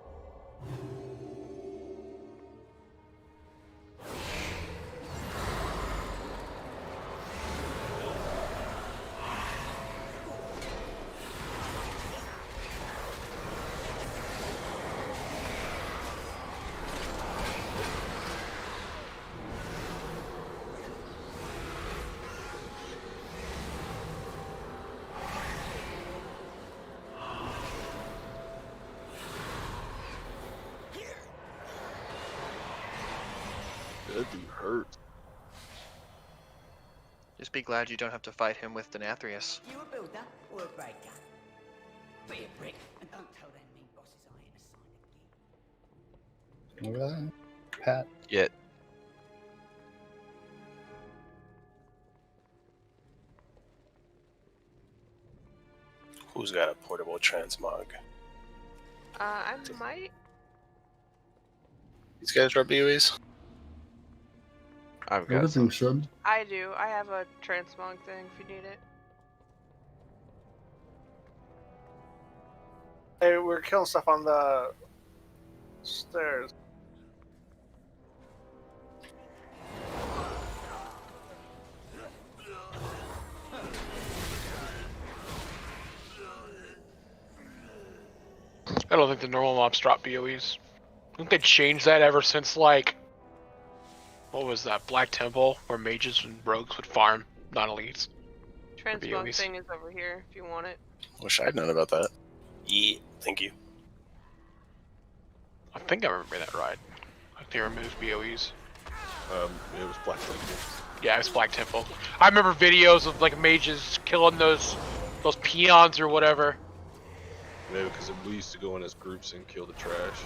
That dude hurt. Just be glad you don't have to fight him with Denathrius. You a builder or a breaker? Be a brick and don't tell them mean bosses I ain't a sign of geek. Look at that. Pat. Yet. Who's got a portable transmog? I might. These guys are BUEs? I've got Everything should. I do. I have a transmog thing if you need it. Hey, we're killing stuff on the stairs. I don't think the normal mobs drop BOEs. I think they changed that ever since, like, what was that, Black Temple, where mages and rogues would farm non-elites. Transmog BOEs. thing is over here if you want it. Wish I'd known about that. Yeah, thank you. I think I remember that right. Like they removed BOEs. It was Black Temple. Yeah, it was Black Temple. I remember videos of like mages killing those peons or whatever. Yeah, because we used to go in as groups and kill the trash.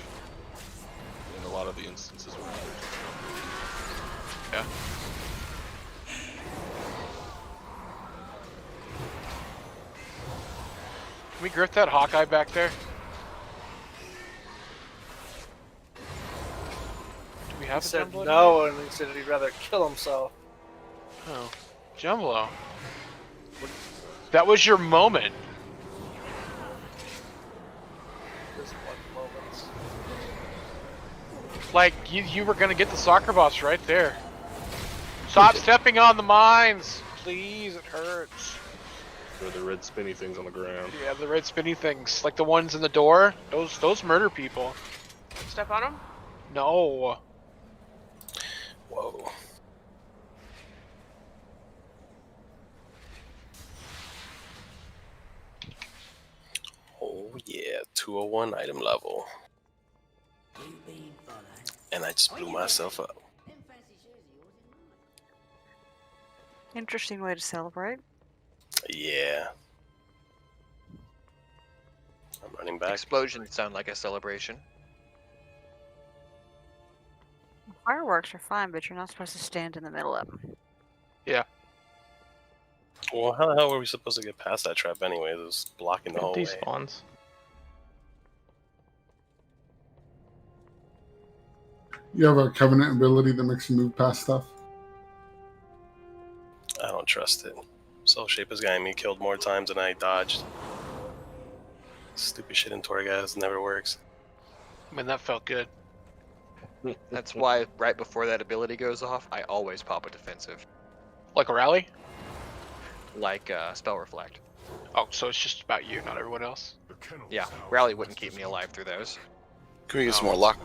In a lot of the instances when Yeah. Can we grift that Hawkeye back there? Do we have He a said Jumbo? no, and he said he'd rather kill himself. Oh, Jumbo. That was your moment. Just one moment. Like, you were gonna get the soccer boss right there. Stop stepping on the mines! Please, it hurts. or the red spinny things on the ground. Yeah, the red spinny things. Like the ones in the door. Those murder people. Step on them? No. Whoa. Oh yeah, 201 item level. And I just blew myself up. Interesting way to celebrate. Yeah. I'm running back. Explosions sound like a celebration. Fireworks are fine, but you're not supposed to stand in the middle of them. Yeah. Well, how the hell were we supposed to get past that trap anyway? It was blocking the whole way. Despawns. You have a covenant ability that makes you move past stuff. I don't trust it. Soul Shape has gotten me killed more times than I dodged. Stupid shit in Torghast never works. Man, that felt good. That's why right before that ability goes off, I always pop a defensive. Like a rally? Like Spell Reflect. Oh, so it's just about you, not everyone else? Yeah, rally wouldn't keep me alive through those. Can we get some more luck?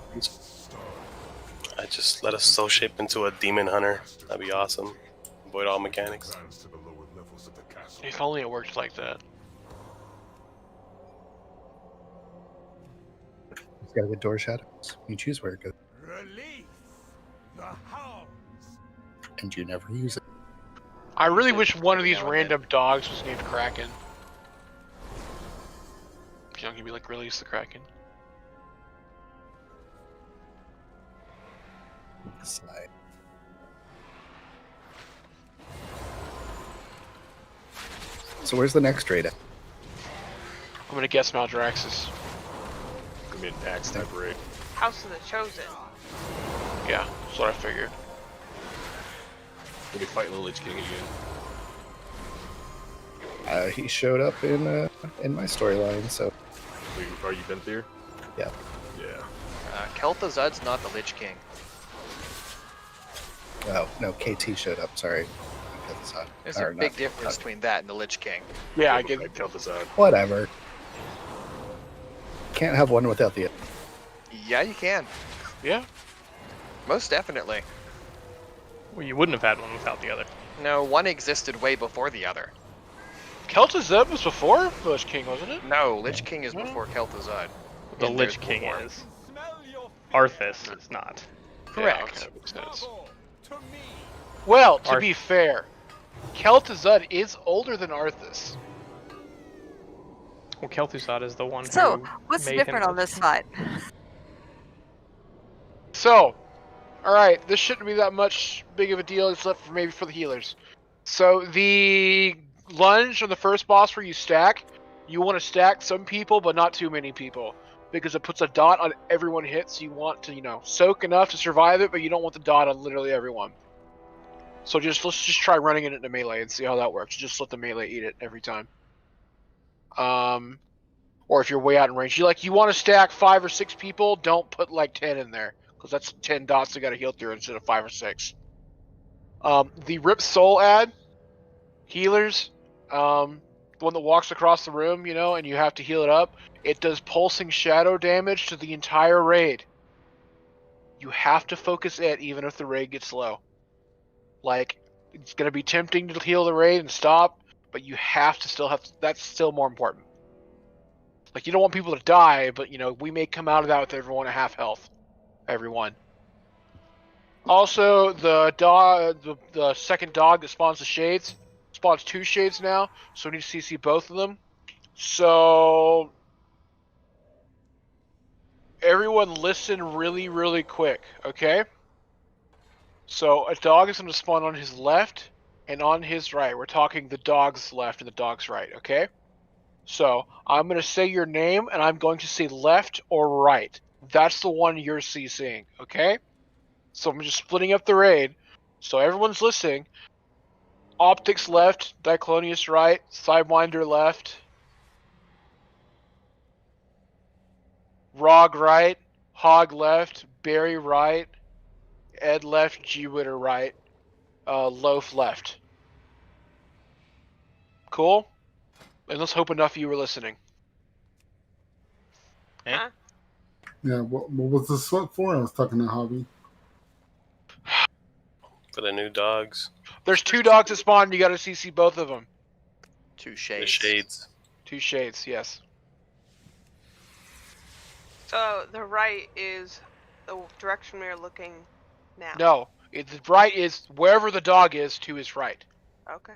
I just let us Soul Shape into a Demon Hunter. That'd be awesome. Avoid all mechanics. If only it worked like that. It's got good door shadows. You choose where it goes. Release the hounds. And you never use it. I really wish one of these random dogs was named Kraken. You know, you'd be like, release the Kraken. Side. So where's the next raid at? I'm gonna guess Maldraxxus. I mean, axe type raid. House of the Chosen. Yeah, that's what I figured. We'll be fighting the Lich King again. He showed up in my storyline, so. Are you been there? Yeah. Yeah. Kel'Thuzad's not the Lich King. Oh no, KT showed up. Sorry. There's a big difference between that and the Lich King. Yeah, I get it. Kel'Thuzad. Whatever. Can't have one without the other. Yeah, you can. Yeah. Most definitely. Well, you wouldn't have had one without the other. No, one existed way before the other. Kel'Thuzad was before Lich King, wasn't it? No, Lich King is before Kel'Thuzad. The Lich King is. Arthas is not. Correct. Yeah, well, to be fair, Kel'Thuzad is older than Arthas. Well, Kel'Thuzad is the one So, who what's made different him on this fight? So, alright, this shouldn't be that much big of a deal except for maybe for the healers. So, the lunge on the first boss where you stack, you want to stack some people, but not too many people. Because it puts a dot on everyone hit, so you want to, soak enough to survive it, but you don't want the dot on literally everyone. So let's just try running it into melee and see how that works. Just let the melee eat it every time. Or if you're way out in range, you want to stack 5 or 6 people. Don't put like 10 in there because that's 10 dots they got to heal through instead of 5 or 6. The Rip Soul ad, healers, the one that walks across the room, and you have to heal it up. It does pulsing shadow damage to the entire raid. You have to focus it even if the raid gets low. Like, it's going to be tempting to heal the raid and stop, but you have to that's still more important. Like, you don't want people to die, but, we may come out of that with everyone at half health. Everyone. Also, the second dog that spawns the shades spawns 2 shades now, so we need to CC both of them. So, everyone listen really, really quick, okay? So, a dog is going to spawn on his left and on his right. We're talking the dog's left and the dog's right, okay? So, I'm going to say your name, and I'm going to say left or right. That's the one you're CCing, okay? So I'm just splitting up the raid. So everyone's listening. Optics left, Diclonius right, Sidewinder left, Rog right, Hog left, Barry right, Ed left, G-Witter right, Loaf left. Cool? And let's hope enough of you were listening. Huh? Yeah, what was the sweat for? I was talking to Hobby. For the new dogs. There's 2 dogs that spawn, you gotta CC both of them. 2 shades. The shades. 2 shades, yes. So the right is the direction we are looking now. No, the right is wherever the dog is to his right. Okay.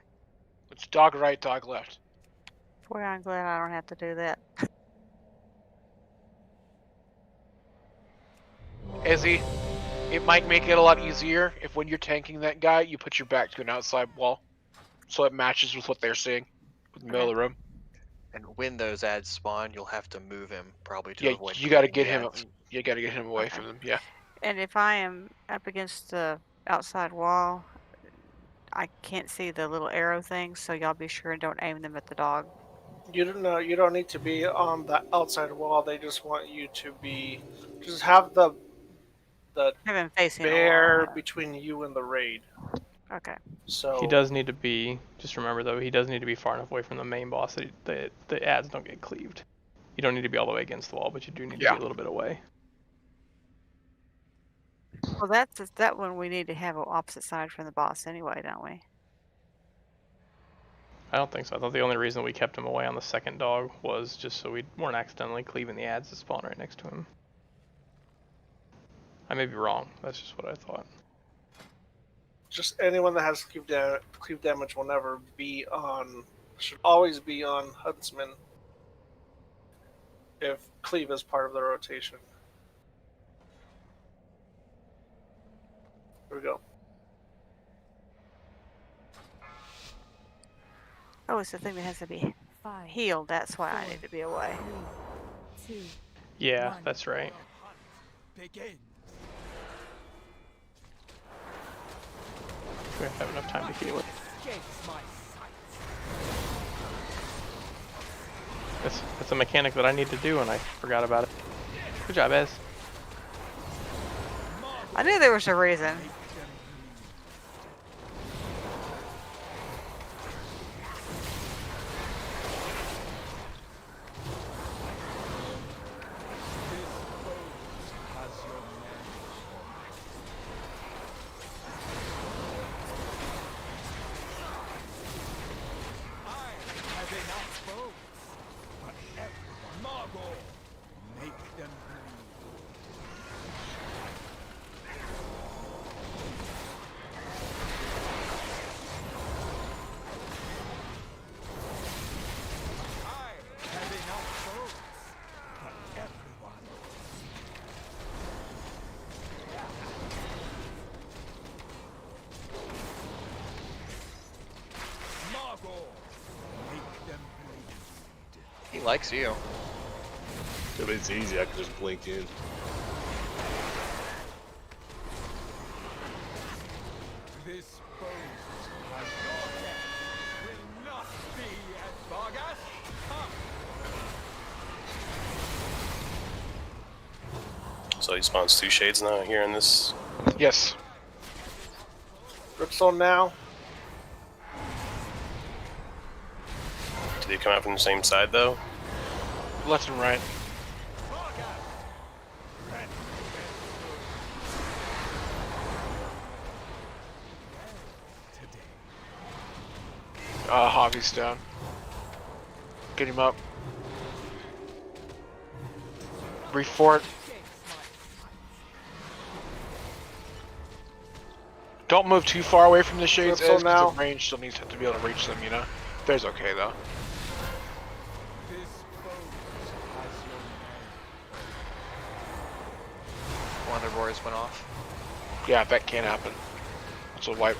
It's dog right, dog left. Boy, I'm glad I don't have to do that. Izzy, it might make it a lot easier if when you're tanking that guy, you put your back to an outside wall. So it matches with what they're seeing in the middle of the room. And when those ads spawn, you'll have to move him probably to Yeah, avoid. you gotta get the him. ads. You gotta get him away from them. Yeah. And if I am up against the outside wall, I can't see the little arrow things, so y'all be sure and don't aim them at the dog. You don't need to be on the outside wall. They just want you to just have the Have him facing the bear wall. between you and the raid. Okay. So He does need to be. Just remember though, he does need to be far enough away from the main boss that the ads don't get cleaved. You don't need to be all the way against the wall, but you do need to be a little bit away. Well, that's that one. We need to have an opposite side from the boss anyway, don't we? I don't think so. I thought the only reason we kept him away on the second dog was just so we weren't accidentally cleaving the ads that spawn right next to him. I may be wrong. That's just what I thought. just anyone that has cleave damage will never be on. Should always be on Huntsman if cleave is part of the rotation. Here we go. Oh, it's the thing that has to be healed. That's why I need to be away. 3, 2, Yeah, that's right. We have enough time to heal it. That's a mechanic that I need to do, and I forgot about it. Good job, Ez. I knew there was a reason. He likes you. If it's easy, I can just blink in. This bow So he spawns 2 shades now here in this. Yes. Ripstone now. Did they come out from the same side though? Left and right. Javi's down. Get him up. Refort. Don't move too far away from the shades edge, because the range still needs to be able to reach them, you know? There's okay though. One of the roars went off. Yeah, that can't happen. That's a wipe.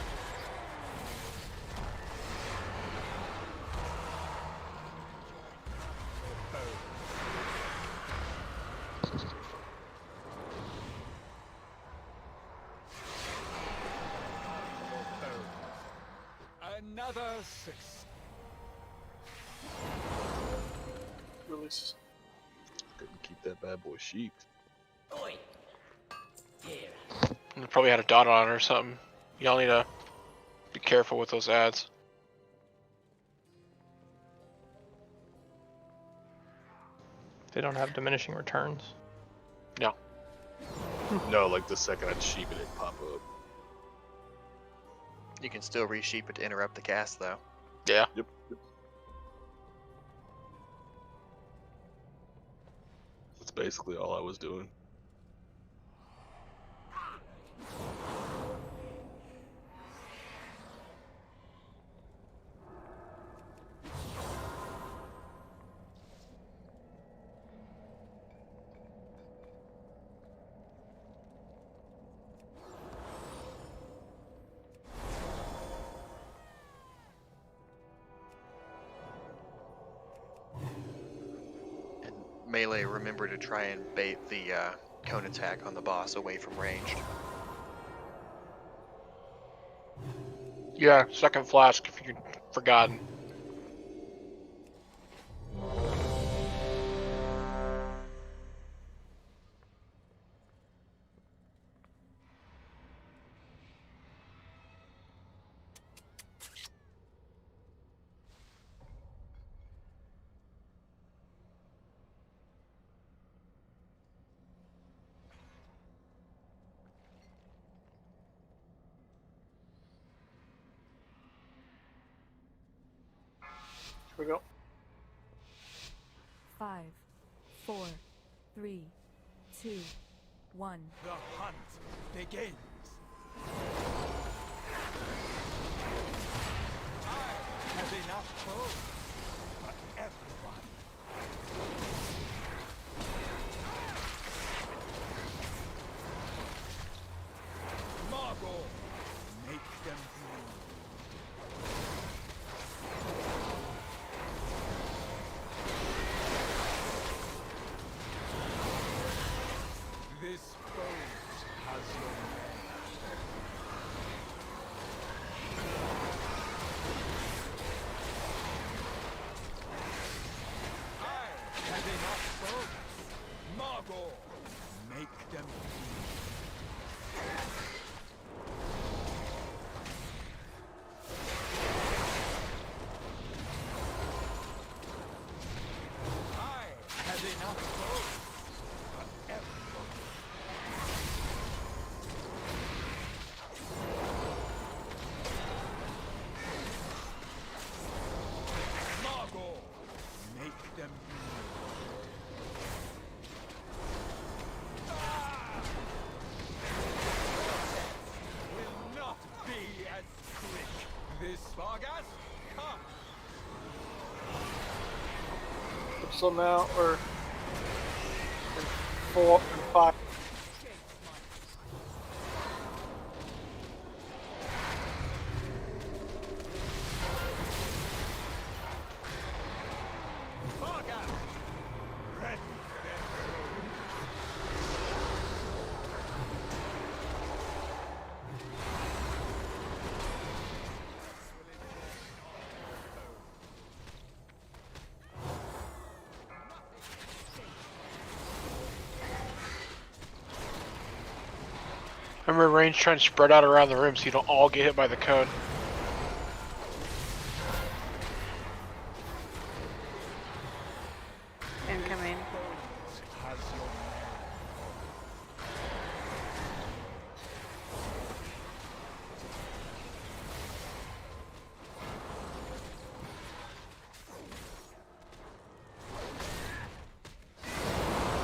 Another 6. Release. Couldn't keep that bad boy sheep. They probably had a dot on it or something. Y'all need to be careful with those ads. They don't have diminishing returns. No. No, like the second I'd sheep it, it'd pop up. You can still resheep it to interrupt the cast, though. Yeah. Yep. That's basically all I was doing. Melee, remember to try and bait the cone attack on the boss away from ranged. Yeah, second flask if you've forgotten. Here we go. 5, 4, 3, 2, 1. The hunt begins. I have enough food for everyone. Margot, make them bleed. This boat has your name. I have enough boats. Margot, make them I have enough boats for everyone. Margot, make them will not be as quick. This Vargas, come. Ripstone now, or in 4 and 5. Vargas, ready for their Remember, range trying to spread out around the room so you don't all get hit by the cone. Incoming.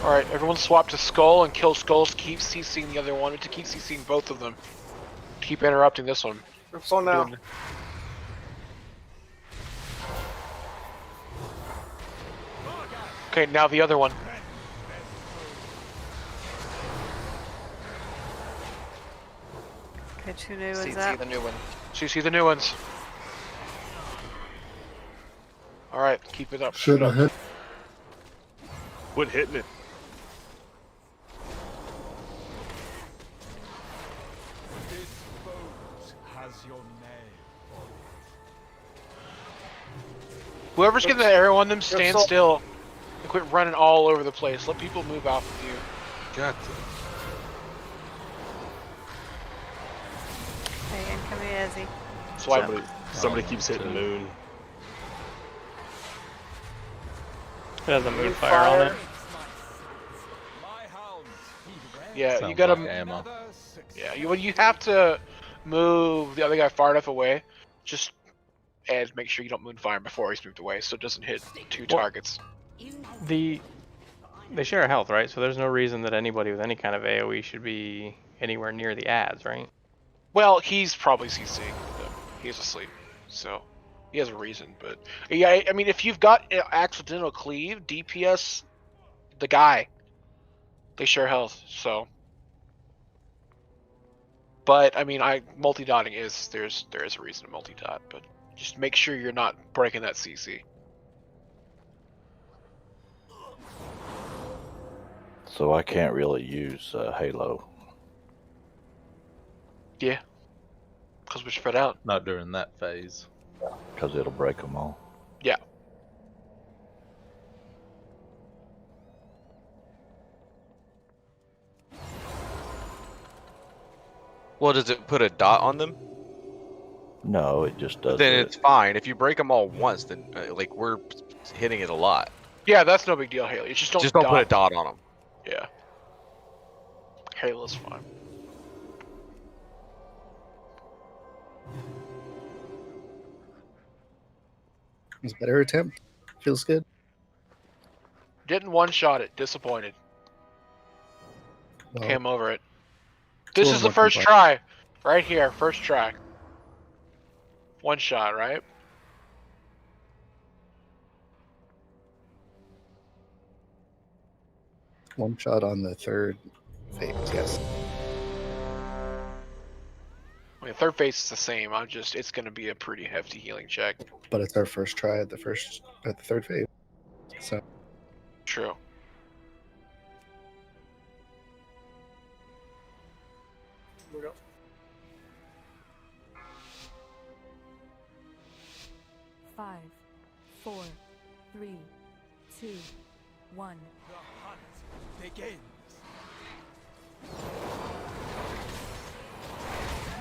Alright, everyone swap to Skull and kill Skulls to keep CCing the other one, to keep CCing both of them. Keep interrupting this one. It's on now. Okay, now the other one. Okay, 2 new ones CC up. the new one. CC the new ones. Alright, keep it up. Should I hit? Quit hitting it. This boat has your name on it. Whoever's getting the arrow on them, stand still and quit running all over the place. Let people move off of you. Got Okay, incoming Ezzy. Swipe. Somebody keeps hitting Moon. It has a moonfire on it. Yeah, Sounds you gotta. like ammo. Yeah, you have to move the other guy far enough away. Just and make sure you don't moonfire before he's moved away, so it doesn't hit 2 targets. They share health, right? So there's no reason that anybody with any kind of AOE should be anywhere near the ads, right? Well, he's probably CCing them. He's asleep, so he has a reason. But yeah, I mean, if you've got accidental cleave, DPS, the guy, they share health. So, but I mean, multi-dotting is there is a reason to multi-dot, but just make sure you're not breaking that CC. So I can't really use Halo. Yeah, because we're spread out. Not during that phase. Because it'll break them all. Yeah. Well, does it put a dot on them? No, it just does. Then it's fine. If you break them all once, then like we're hitting it a lot. Yeah, that's no big deal, Haley. It's just don't put a dot on them. Yeah. Halo's fine. It was a better attempt. Feels good. Didn't one-shot it. Disappointed. Well, Came over it. it's a This little is the more first complex. try. Right here. First try. One shot, right? One shot on the third phase, yes. I mean, third phase is the same. It's going to be a pretty hefty healing check. But it's our first try at the third phase. So True. Here we go. Five, 4, 3, 2, 1. The hunt begins.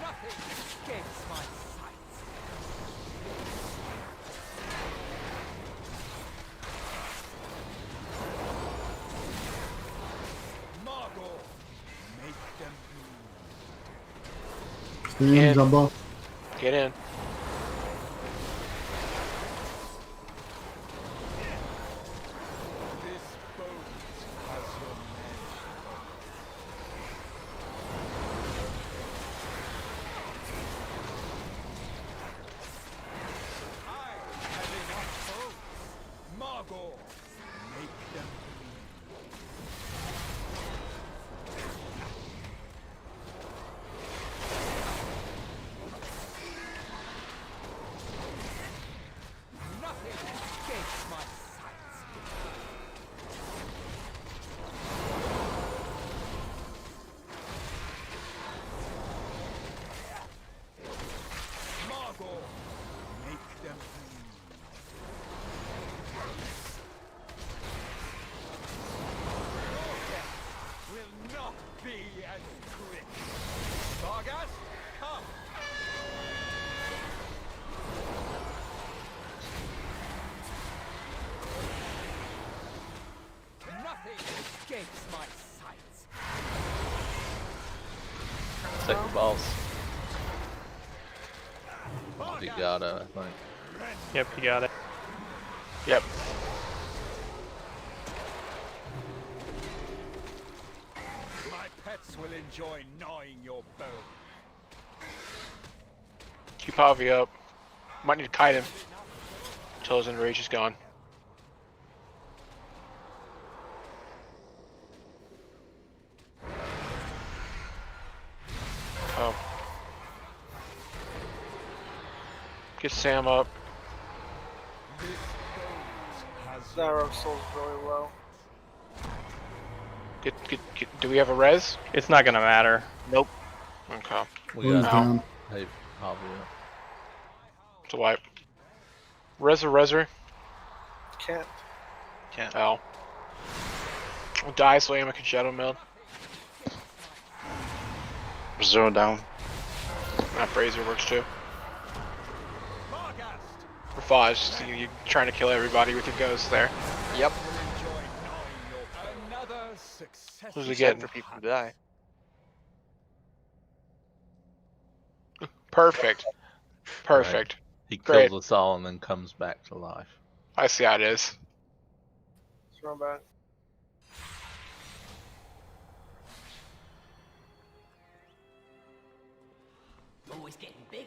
Nothing escapes my sight. Margot, make them bleed. Stay in, Jumbo. Get in. This boat has your name. I have enough boats. Margot, make them bleed. Nothing escapes my sight. Margot, make them bleed. Your death will not be as quick. Vargas, come. Nothing escapes my sights. Take the boss. He got it, I think. Yep, he got it. Yep. My pets will enjoy gnawing your bone. Keep Javi up. Might need to kite him until his enrage is gone. Oh. Get Sam up. Zyro's soul's really low. Get, do we have a res? It's not gonna matter. Nope. Okay. We Who's got down? Hey, Javier. It's a wipe. Reser. Can't. Oh. I'll die so I am a Shadow Meld. Zero down. That Brazier works too. For Foz, you trying to kill everybody with your ghosts there. Yep. Another success. Who's he getting? For people to die. Perfect. Perfect. Right. He Great. kills us all and then comes back to life. I see how it is. Let's run back. Always getting bigger.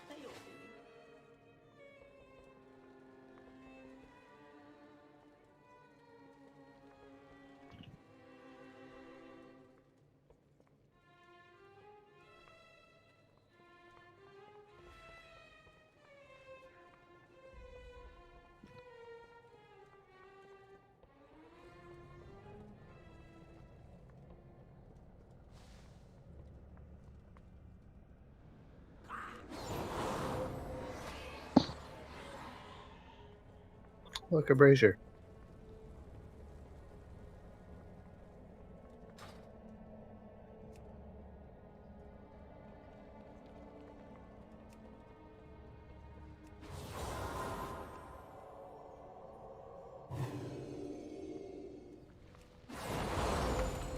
They all do. Look, a brazier.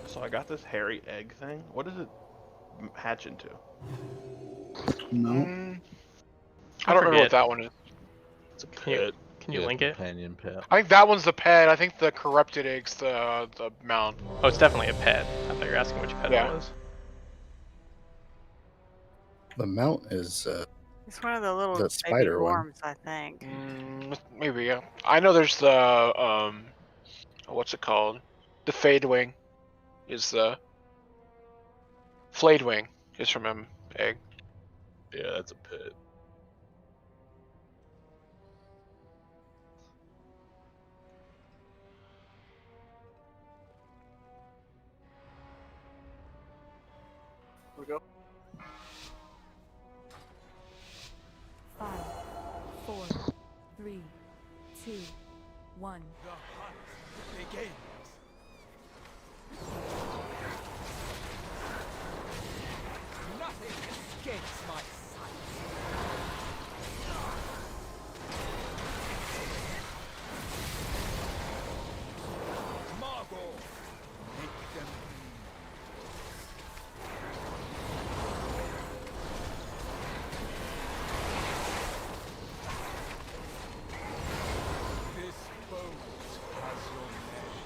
So I got this hairy egg thing. What does it hatch into? No. I don't remember what that one is. It's a pet. Can you link it? Companion pet. I think that one's the pet. I think the corrupted egg's the mount. Oh, it's definitely a pet. I thought you were asking which pet Yeah. it was. The mount is It's one of the little the baby spider one. worms, I think. Maybe, yeah. I know there's the what's it called? The Fade Wing is the Flayed Wing is from an egg. Yeah, that's a pit. We go. 5, 4, 3, 2, 1. The hunt begins. Nothing escapes my sight. Margot, make them This boat has your name.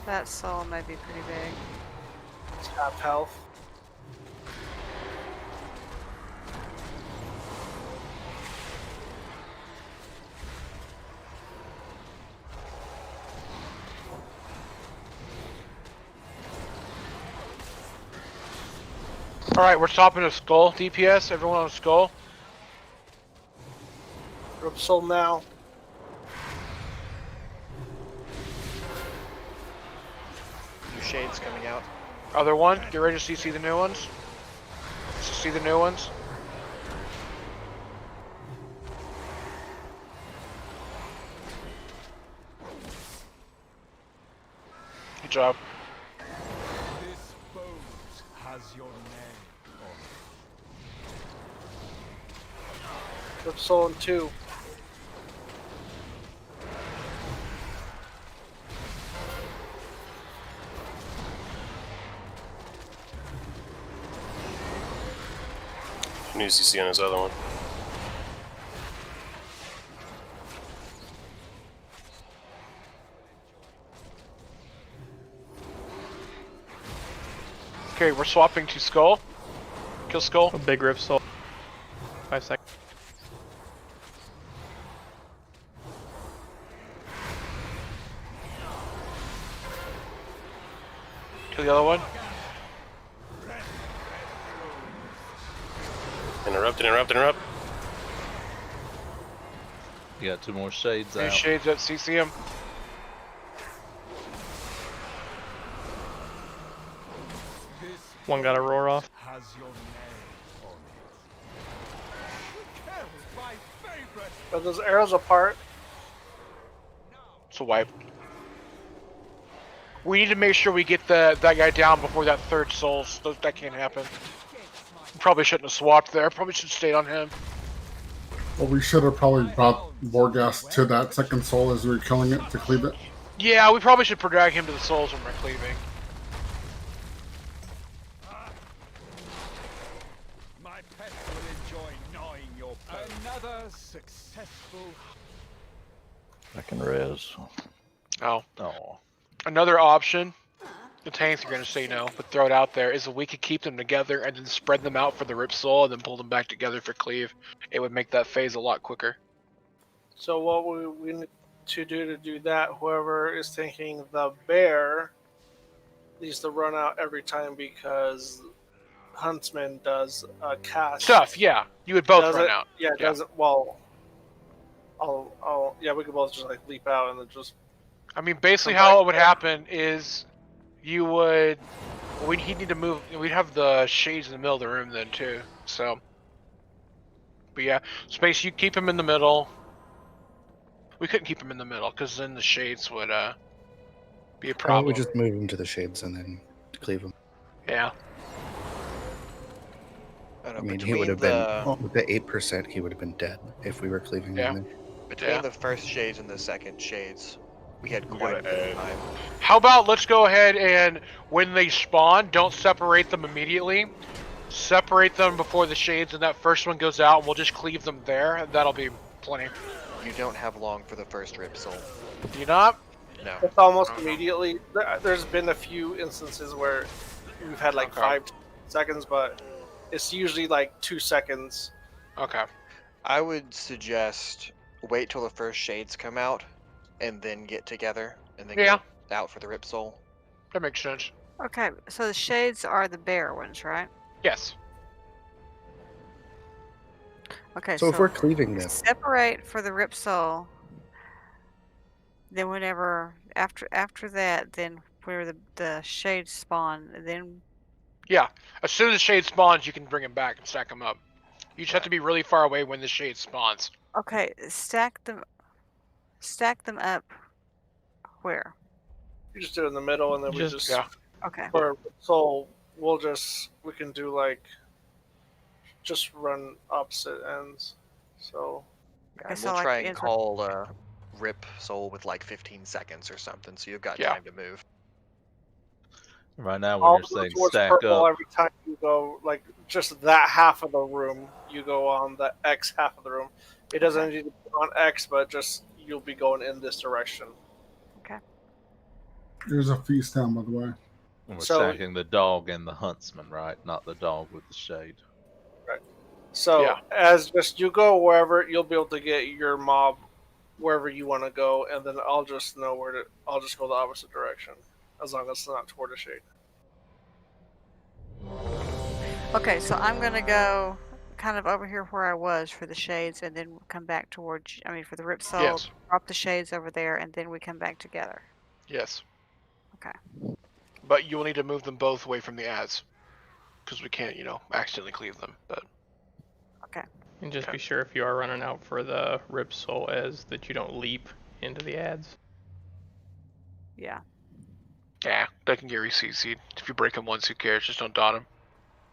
That soul may be pretty big. It's half health. Alright, we're stopping a skull. DPS, everyone on a skull. Rip soul now. New shades coming out. Other one, get ready to see the new ones. See the new ones. Good job. This boat has your name on it. Rip soul in 2. New CC on his other one. Okay, we're swapping to skull. Kill skull. A big rip soul. 5 seconds. Kill the other one. Interrupt. You got 2 more shades New out. shades at CCM. One got a roar off. Has your name on it. My favorite. Are those arrows apart? It's a wipe. We need to make sure we get that guy down before that third soul. So that can't happen. Probably shouldn't have swapped there. Probably should have stayed on him. Well, we should have probably brought Vorgas to that second soul as we were killing it to cleave it. Yeah, we probably should drag him to the souls when we're cleaving. My pet will enjoy gnawing your bones. Another successful. I can res. Oh. Oh. Another option, the tanks are going to say no, but throw it out there, is that we could keep them together and then spread them out for the Rip Soul and then pull them back together for cleave. It would make that phase a lot quicker. So what we need to do that, whoever is taking the bear needs to run out every time because Huntsman does a cast. Stuff, yeah. You would both run out. Yeah, it doesn't. Well, yeah, we could both just like leap out and then just. I mean, basically how it would happen is you would, he'd need to move, we'd have the shades in the middle of the room then too, so. But yeah, Space, you keep him in the middle. We couldn't keep him in the middle, because then the shades would be a problem. We just move him to the shades and then cleave him. Yeah. I mean, he would have been, with the 8%, he would have been dead if we were cleaving him in. Between the first shades and the second shades, we had quite a bit of time. How about let's go ahead and when they spawn, don't separate them immediately. Separate them before the shades and that first one goes out and we'll just cleave them there and that'll be plenty. You don't have long for the first Rip Soul. Do you not? No. It's almost immediately. There's been a few instances where we've had like 5 seconds, but it's usually like 2 seconds. Okay. I would suggest wait till the first shades come out and then get together and then get out for the Rip Soul. That makes sense. Okay, so the shades are the bear ones, right? Yes. Okay, So if we're cleaving them, separate for the Rip Soul. Then whenever after that, then where the shades spawn, then Yeah. As soon as the shade spawns, you can bring him back and stack him up. You just have to be really far away when the shade spawns. okay, stack them up. Where? You just do it in the middle, and then we just Okay. For soul, we can do like just run opposite ends. So. And we'll try and call Rip Soul with like 15 seconds or something, so you've got time to move. Right now, when you're saying stack up, every time you go, like just that half of the room, you go on the X half of the room. It doesn't need to be on X, but just you'll be going in this direction. Okay. There's a feast town, by the way. And we're So- attacking the dog and the huntsman, right? Not the dog with the shade. Right. So as just you go wherever, you'll be able to get your mob wherever you want to go, and then I'll just know where to. I'll just go the opposite direction, as long as it's not toward the shade. Okay, so I'm gonna go kind of over here where I was for the shades, and then come back towards. I mean, for the Rip Soul, Yes. drop the shades over there, and then we come back together. Yes. Okay. But you will need to move them both away from the ads. Because we can't, accidentally cleave them. But Okay. And just be sure if you are running out for the Rip Soul Ez that you don't leap into the ads. Yeah. yeah, they can get re-CC'd. If you break them once, who cares? Just don't dot them.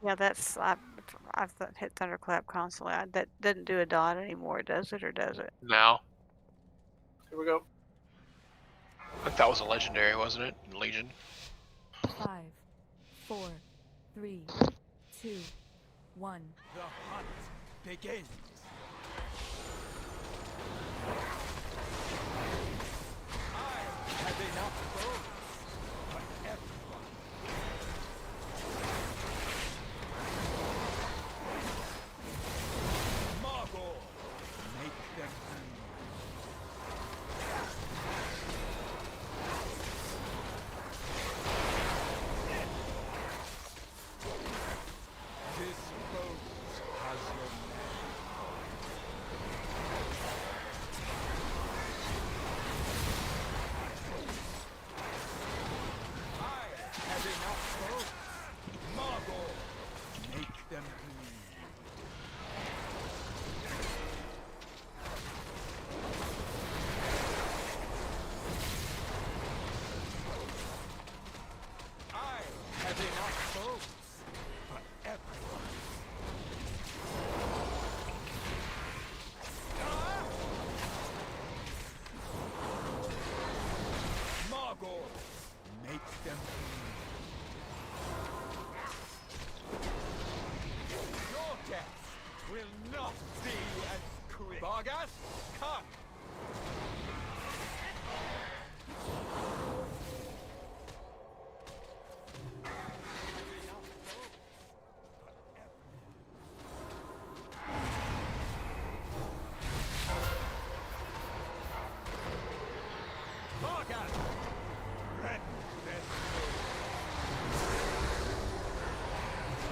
Yeah, that's I've hit Thunderclap constantly. That doesn't do a dot anymore, does it, or does it? Now. Here we go. I think that was a legendary, wasn't it? Legion. 5, 4, 3, 2, 1. The hunt begins. I have enough bones for everyone. Margot, make them This boat has your I have enough boats. Margot, make them bleed. I have enough boats for everyone. Margot, make them bleed. Your death will not be as quick. Vargas, come! Vargas! Rend their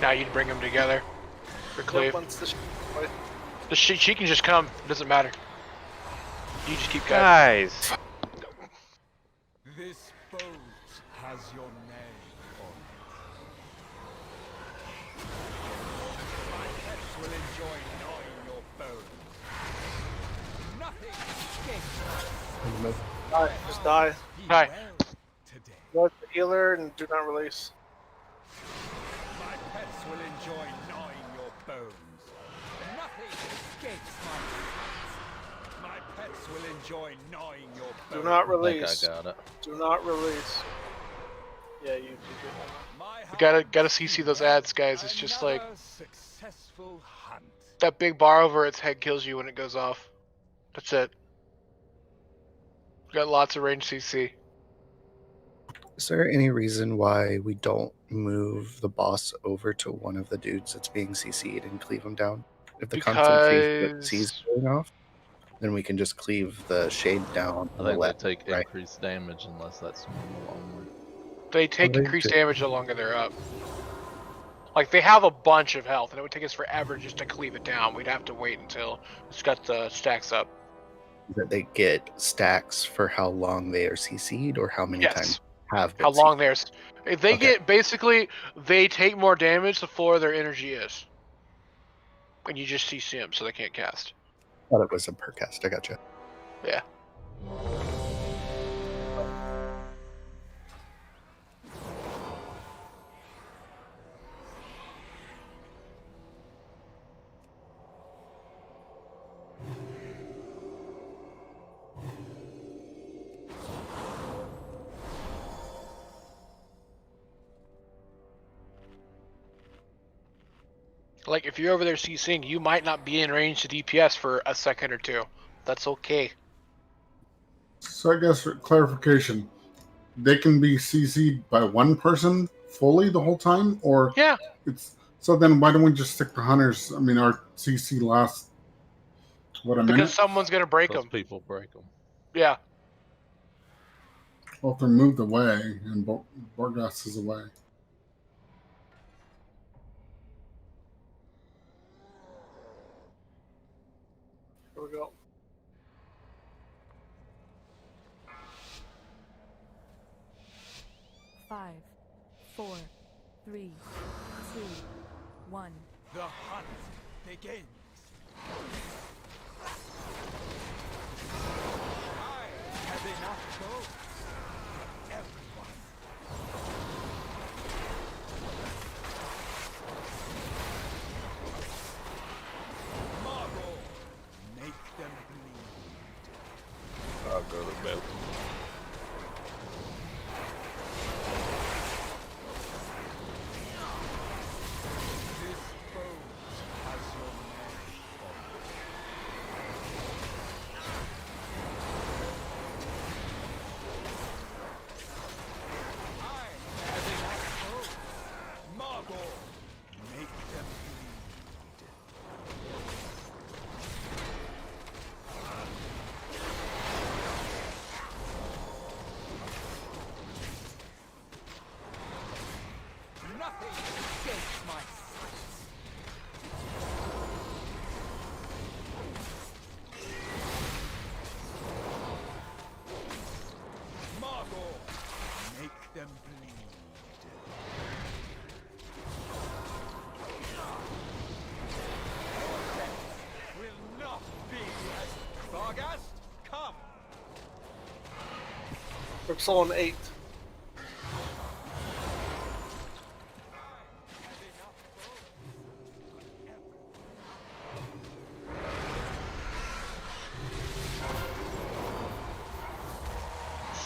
Now you'd bring them together. For cleave. Once the She can just come. It doesn't matter. You just keep going. Guys. This boat has your name on it. My pets will enjoy gnawing your bones. Nothing escapes. Die. Just die. Die. Go to the healer and do not release. My pets will enjoy gnawing your bones. Nothing escapes my pets. My pets will enjoy gnawing your bones. Do not I think release. I got it. Do not release. Yeah, you did. You gotta CC those ads, guys. It's just like Successful hunt. that big bar over its head kills you when it goes off. That's it. Got lots of range CC. Is there any reason why we don't move the boss over to one of the dudes that's being CC'd and cleave him down? If the constant sees going off, then we can just cleave the shade down. I think they take increased damage unless that's normal only. They take they increased do. damage the longer they're up. Like, they have a bunch of health, and it would take us forever just to cleave it down. We'd have to wait until it's got the stacks up. That they get stacks for how long they are CC'd or how many times have been How long CC'd? there's. If they get, basically, they take more damage the floor their energy is. And you just CC them, so they can't cast. Thought it was a per cast. I gotcha. Yeah. Like, if you're over there CCing, you might not be in range to DPS for a second or two. That's okay. So I guess for clarification, they can be CC'd by one person fully the whole time, or yeah, it's so. Then why don't we just stick to hunters? I mean, our CC lasts what, a because minute? someone's gonna break them. People break them. Yeah. Well, if they're moved away and Borgas is away. Here we go. Five, 4, 3, 2, 1. The hunt begins. I have enough gold for everyone. Marble, make them bleed. I'll go to bed. Them bleed. Will not be as Vargas, come. Ripsol on 8.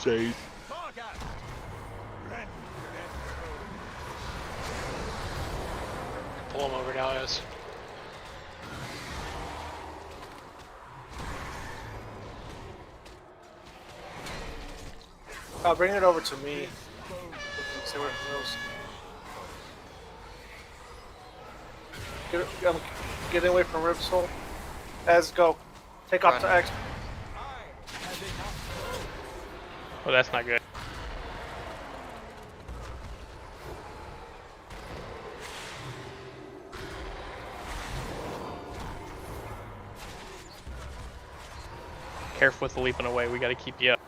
Shade. Pull him over now, yes. Bring it over to me. See where it goes. I'm getting away from Ripsol. Az, go. Take off to X. Oh, that's not good. Careful with the leaping away. We got to keep you up.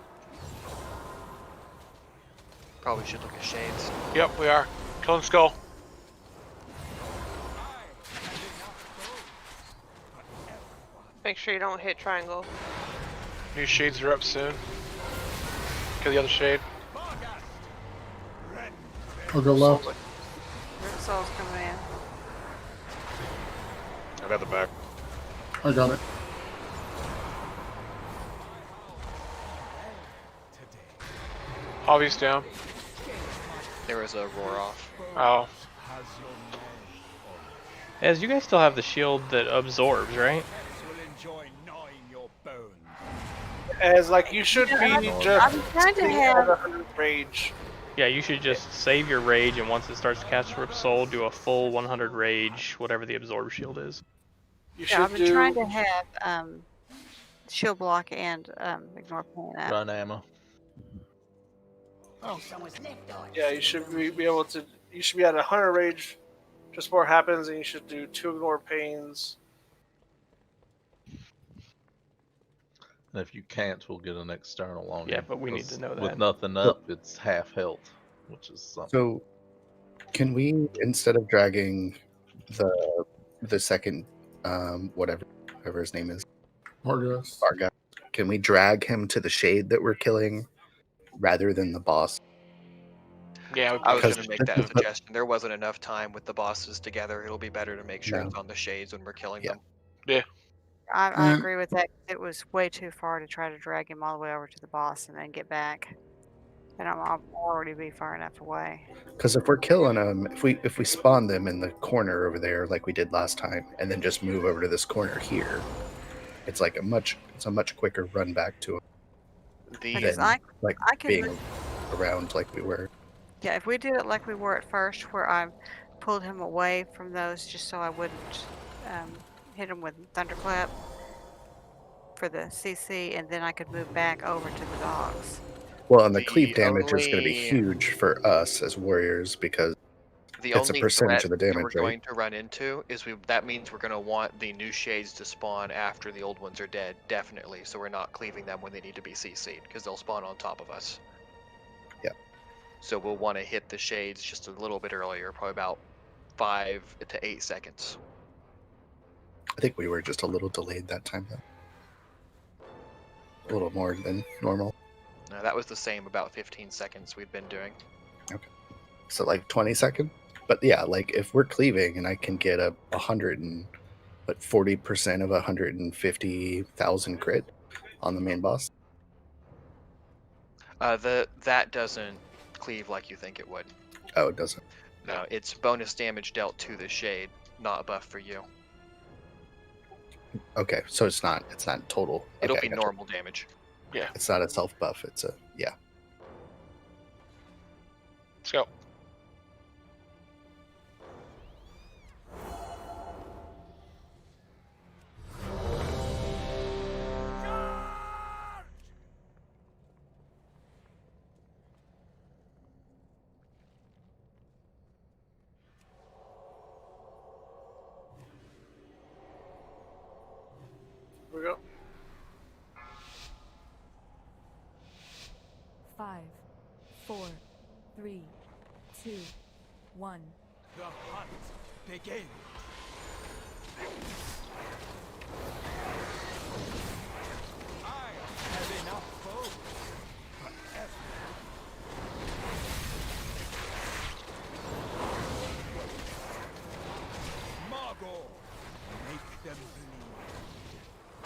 Probably should look at shades. Yep, we are. Kill him, skull. Make sure you don't hit triangle. New shades are up soon. Kill the other shade. I'll go left. Ripsol's coming in. I got the back. I got it. Hobby's down. There was a roar off. Oh. As you guys still have the shield that absorbs, right? As like you should be just I'm trying to have rage. Yeah, you should just save your rage, and once it starts to cast Rip Soul, do a full 100 rage, whatever the absorb shield is. Yeah, I've been trying to have shield block and ignore pain. Run ammo. Oh, someone's left on. Yeah, you should be able to. You should be at 100 rage just before it happens, and you should do 2 ignore pains. And if you can't, we'll get an external on you. Yeah, but we need to know that. With nothing up, it's half health, which is something. So, can we, instead of dragging the second, whatever his name is, Vargas, can we drag him to the shade that we're killing rather than the boss? Yeah, I was going to make that suggestion. There wasn't enough time with the bosses together. It'll be better to make sure it's on the shades when we're killing them. Yeah. I agree with that. It was way too far to try to drag him all the way over to the boss and then get back. And I'll already be far enough away. Because if we're killing them, if we spawn them in the corner over there like we did last time, and then just move over to this corner here, it's like a much quicker run back to them. Because I can around like we were. Yeah, if we did it like we were at first, where I pulled him away from those just so I wouldn't hit him with Thunderclap for the CC, and then I could move back over to the dogs. Well, and the cleave damage is going to be huge for us as warriors because The it's a only percentage threat of the that damage, we're right? going to run into is that means we're going to want the new shades to spawn after the old ones are dead, definitely. So we're not cleaving them when they need to be CC'd because they'll spawn on top of us. Yeah. So we'll want to hit the shades just a little bit earlier, probably about 5 to 8 seconds. I think we were just a little delayed that time, though. A little more than normal. No, that was the same about 15 seconds we'd been doing. Okay. So like 20 seconds? But yeah, like if we're cleaving and I can get a 40% of 150,000 crit on the main boss. That doesn't cleave like you think it would. Oh, it doesn't. No, it's bonus damage dealt to the shade, not a buff for you. Okay, so it's not total. It'll Okay, be normal damage. Yeah. It's not a self buff, it's a yeah. Let's go. Here we go. 5, 4, 3, 2, 1. The hunt begins. I have enough foes forever. Margot, make them bleed.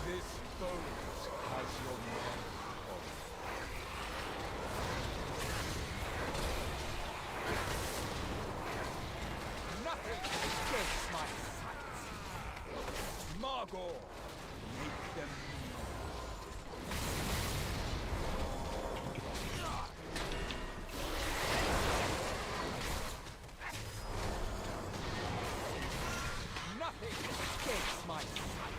This boat has your name on it. Nothing escapes my sight. Margot, make them bleed. Nothing escapes my sight.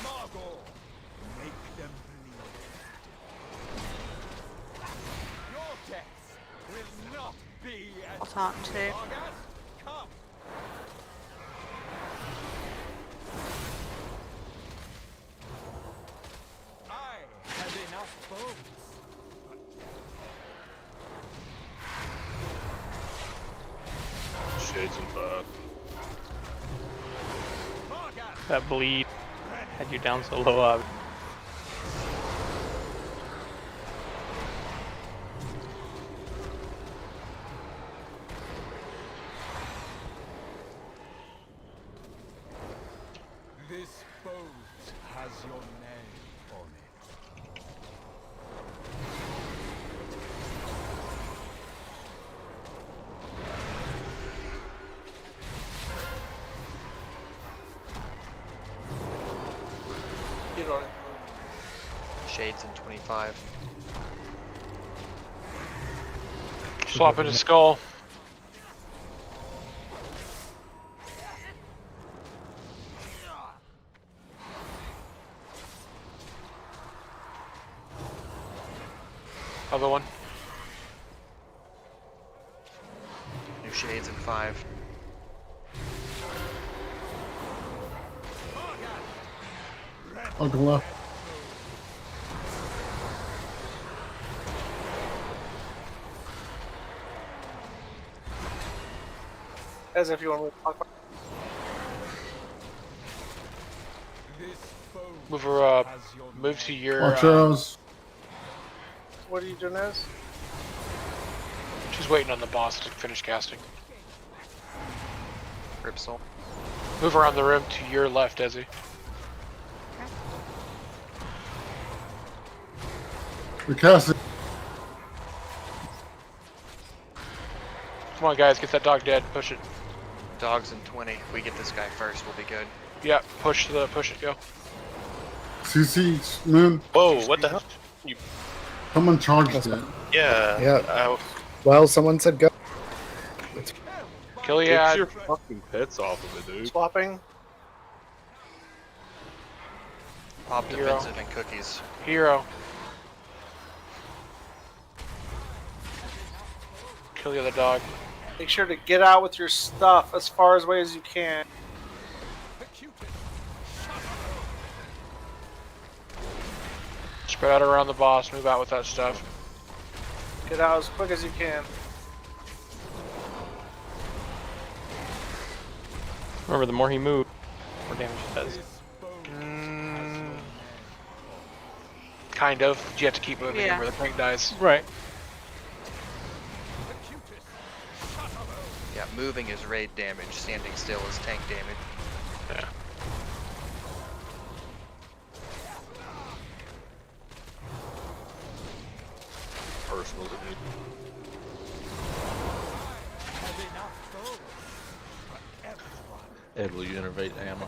Margot, make them bleed. Your death will not be as I'll talk too. August, come. I have enough bones. Shades and 5. That bleed had you down so low up. This boat has your name on it. You know, Shades in 25. Swap in a skull. Other one. New shades in 5. Uncle left. as if you want to talk about. Move her up. Move to your. Watch arrows. What are you doing, Ez? She's waiting on the boss to finish casting. Ripsol. Move around the room to your left, Ezzy. The castle. Come on, guys, get that dog dead. Push it. Dogs in 20. If we get this guy first, we'll be good. Yeah, push it, go. CC, Moon. Whoa, what the hell? You... Someone charged it. Yeah. Yeah. Well, someone said go. Gilead. Get your fucking pets off of it, dude. Swapping. Pop Hero. defensive and cookies. Hero. Kill the other dog. Make sure to get out with your stuff as far away as you can. Spread out around the boss. Move out with that stuff. Get out as quick as you can. Remember, the more he moves, the more damage he does. Kind of. You have to keep moving Yeah. where the tank dies. Right. Yeah, moving is raid damage. Standing still is tank damage. Yeah. Personal to me. Ed, will you innervate ammo?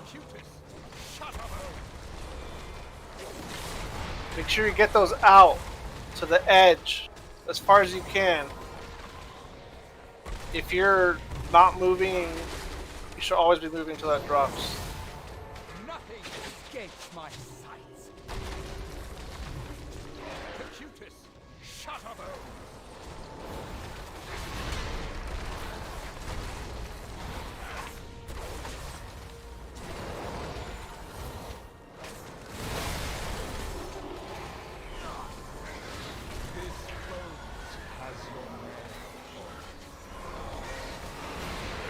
Make sure you get those out to the edge as far as you can. If you're not moving, you should always be moving till that drops. Nothing escapes my sights. Percutus, Shutterbo.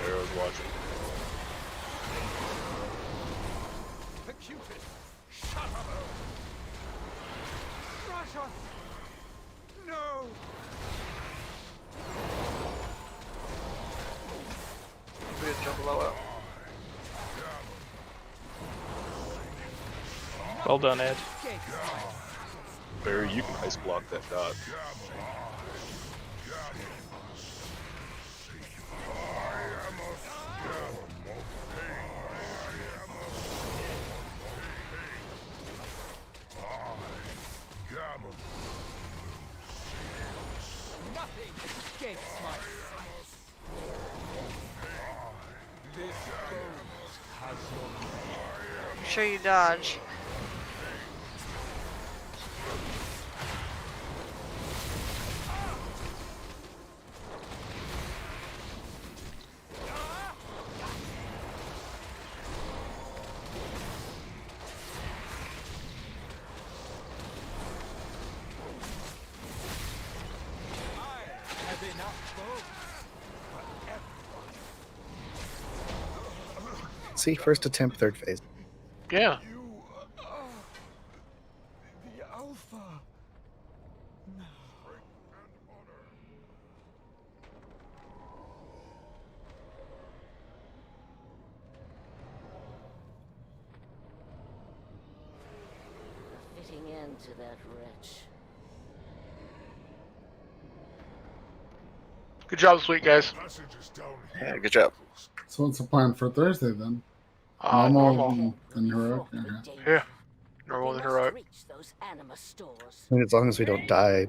Arrow's watching. Percutus, Shutterbo. Rush us. No. We had to jump below it. Well done, Ed. Barry, you can ice block that dot. Nothing escapes my sights. This ghost has your name. Make sure you dodge. Have enough bones for everyone. See, first attempt, third phase. Yeah. The Alpha. A fitting end to that wretch. Good job this week, guys. Yeah, good job. So what's the plan for Thursday then? Normal. and heroic. Okay. Yeah. Normal and heroic. Reach those anima stores. I mean, as long as we don't die